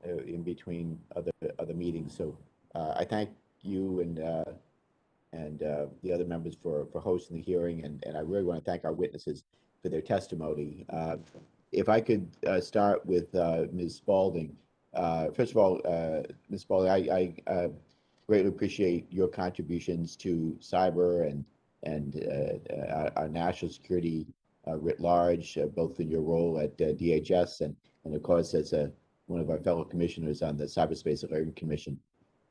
in between other meetings. So I thank you and the other members for hosting the hearing, and I really want to thank our witnesses for their testimony. If I could start with Ms. Spalding. First of all, Ms. Spalding, I greatly appreciate your contributions to cyber and our national security writ large, both in your role at DHS and of course as one of our fellow commissioners on the Cyberspace Alerting Commission.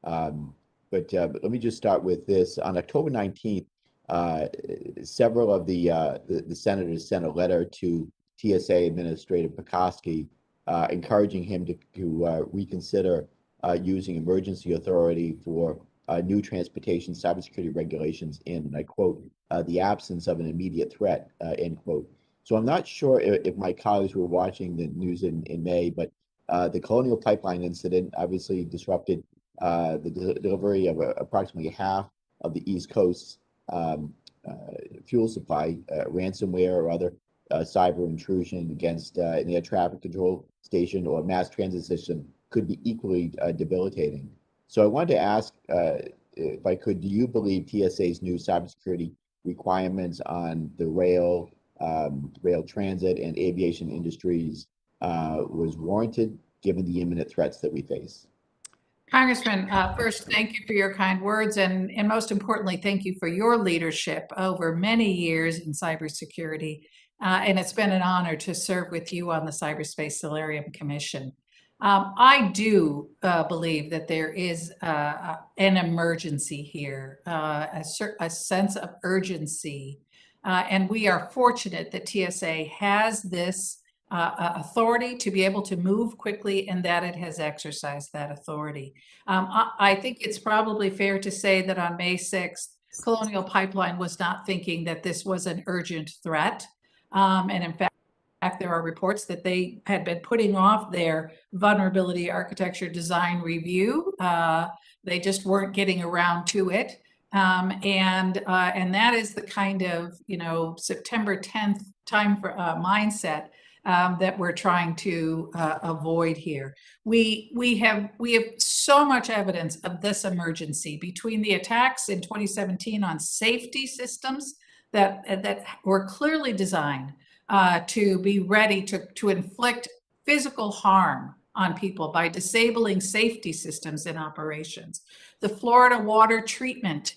But let me just start with this. On October 19th, several of the senators sent a letter to TSA Administrator Pekoski encouraging him to reconsider using emergency authority for new transportation cybersecurity regulations in, and I quote, the absence of an immediate threat, end quote. So I'm not sure if my colleagues were watching the news in May, but the Colonial Pipeline incident obviously disrupted the delivery of approximately half of the East Coast's fuel supply. Ransomware or other cyber intrusion against an air traffic control station or mass transit system could be equally debilitating. So I wanted to ask, if I could, do you believe TSA's new cybersecurity requirements on the rail transit and aviation industries was warranted given the imminent threats that we face? Congressman, first, thank you for your kind words, and most importantly, thank you for your leadership over many years in cybersecurity. And it's been an honor to serve with you on the Cyberspace Solarium Commission. I do believe that there is an emergency here, a sense of urgency, and we are fortunate that TSA has this authority to be able to move quickly and that it has exercised that authority. I think it's probably fair to say that on May 6th, Colonial Pipeline was not thinking that this was an urgent threat. And in fact, there are reports that they had been putting off their vulnerability architecture design review. They just weren't getting around to it. And that is the kind of, September 10th time for mindset that we're trying to avoid here. We have so much evidence of this emergency between the attacks in 2017 on safety systems that were clearly designed to be ready to inflict physical harm on people by disabling safety systems in operations. The Florida water treatment,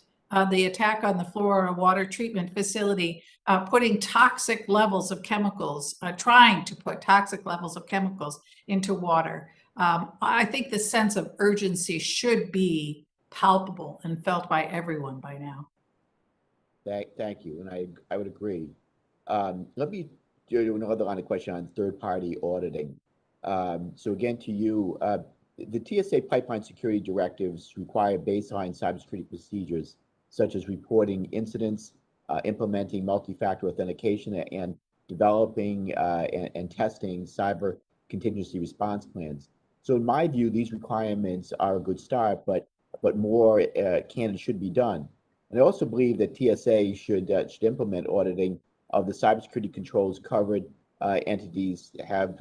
the attack on the Florida water treatment facility, putting toxic levels of chemicals, trying to put toxic levels of chemicals into water. I think the sense of urgency should be palpable and felt by everyone by now. Thank you, and I would agree. Let me do another line of question on third-party auditing. So again, to you, the TSA pipeline security directives require baseline cybersecurity procedures, such as reporting incidents, implementing multi-factor authentication, and developing and testing cyber contingency response plans. So in my view, these requirements are a good start, but more can and should be done. And I also believe that TSA should implement auditing of the cybersecurity controls covered entities have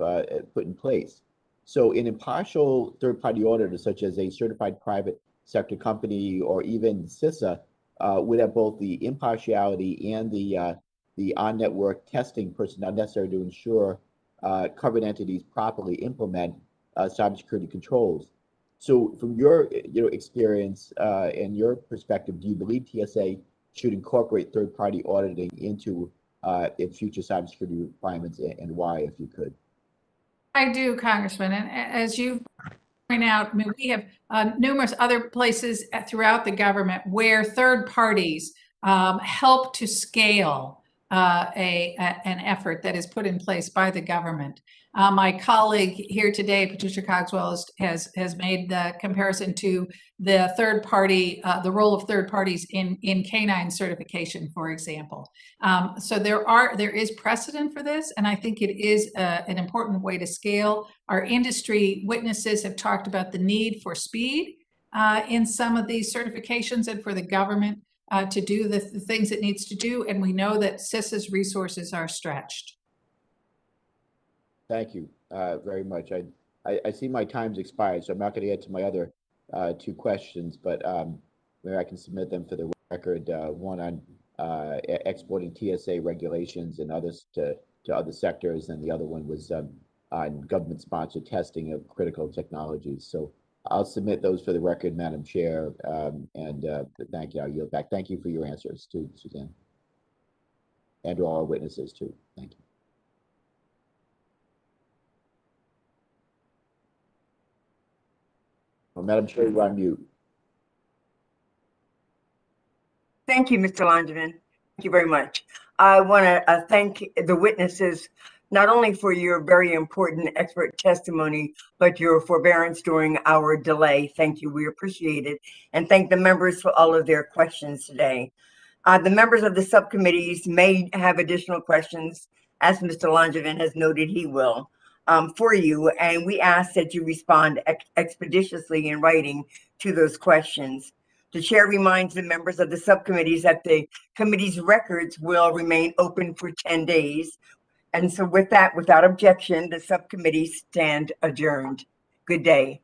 put in place. So an impartial third-party auditor, such as a certified private sector company or even CISA, would have both the impartiality and the on-network testing personnel necessary to ensure covered entities properly implement cybersecurity controls. So from your experience and your perspective, do you believe TSA should incorporate third-party auditing into its future cybersecurity requirements, and why, if you could? I do, Congressman, and as you point out, I mean, we have numerous other places throughout the government where third parties help to scale an effort that is put in place by the government. My colleague here today, Patricia Cogswell, has made the comparison to the third party, the role of third parties in canine certification, for example. So there is precedent for this, and I think it is an important way to scale. Our industry witnesses have talked about the need for speed in some of these certifications, and for the government to do the things it needs to do. And we know that CISA's resources are stretched. Thank you very much. I see my time's expired, so I'm not going to get to my other two questions, but maybe I can submit them for the record. One on exporting TSA regulations and others to other sectors, and the other one was on government-sponsored testing of critical technologies. So I'll submit those for the record, Madam Chair, and thank you. I'll yield back. Thank you for your answers too, Suzanne, and to all our witnesses too. Thank you. Well, Madam Chair, you're on mute. Thank you, Mr. Langevin. Thank you very much. I want to thank the witnesses not only for your very important expert testimony, but your forbearance during our delay. Thank you. We appreciate it. And thank the members for all of their questions today. The members of the subcommittees may have additional questions, as Mr. Langevin has noted he will, for you. And we ask that you respond expeditiously in writing to those questions. The chair reminds the members of the subcommittees that the committee's records will remain open for 10 days. And so with that, without objection, the subcommittees stand adjourned. Good day.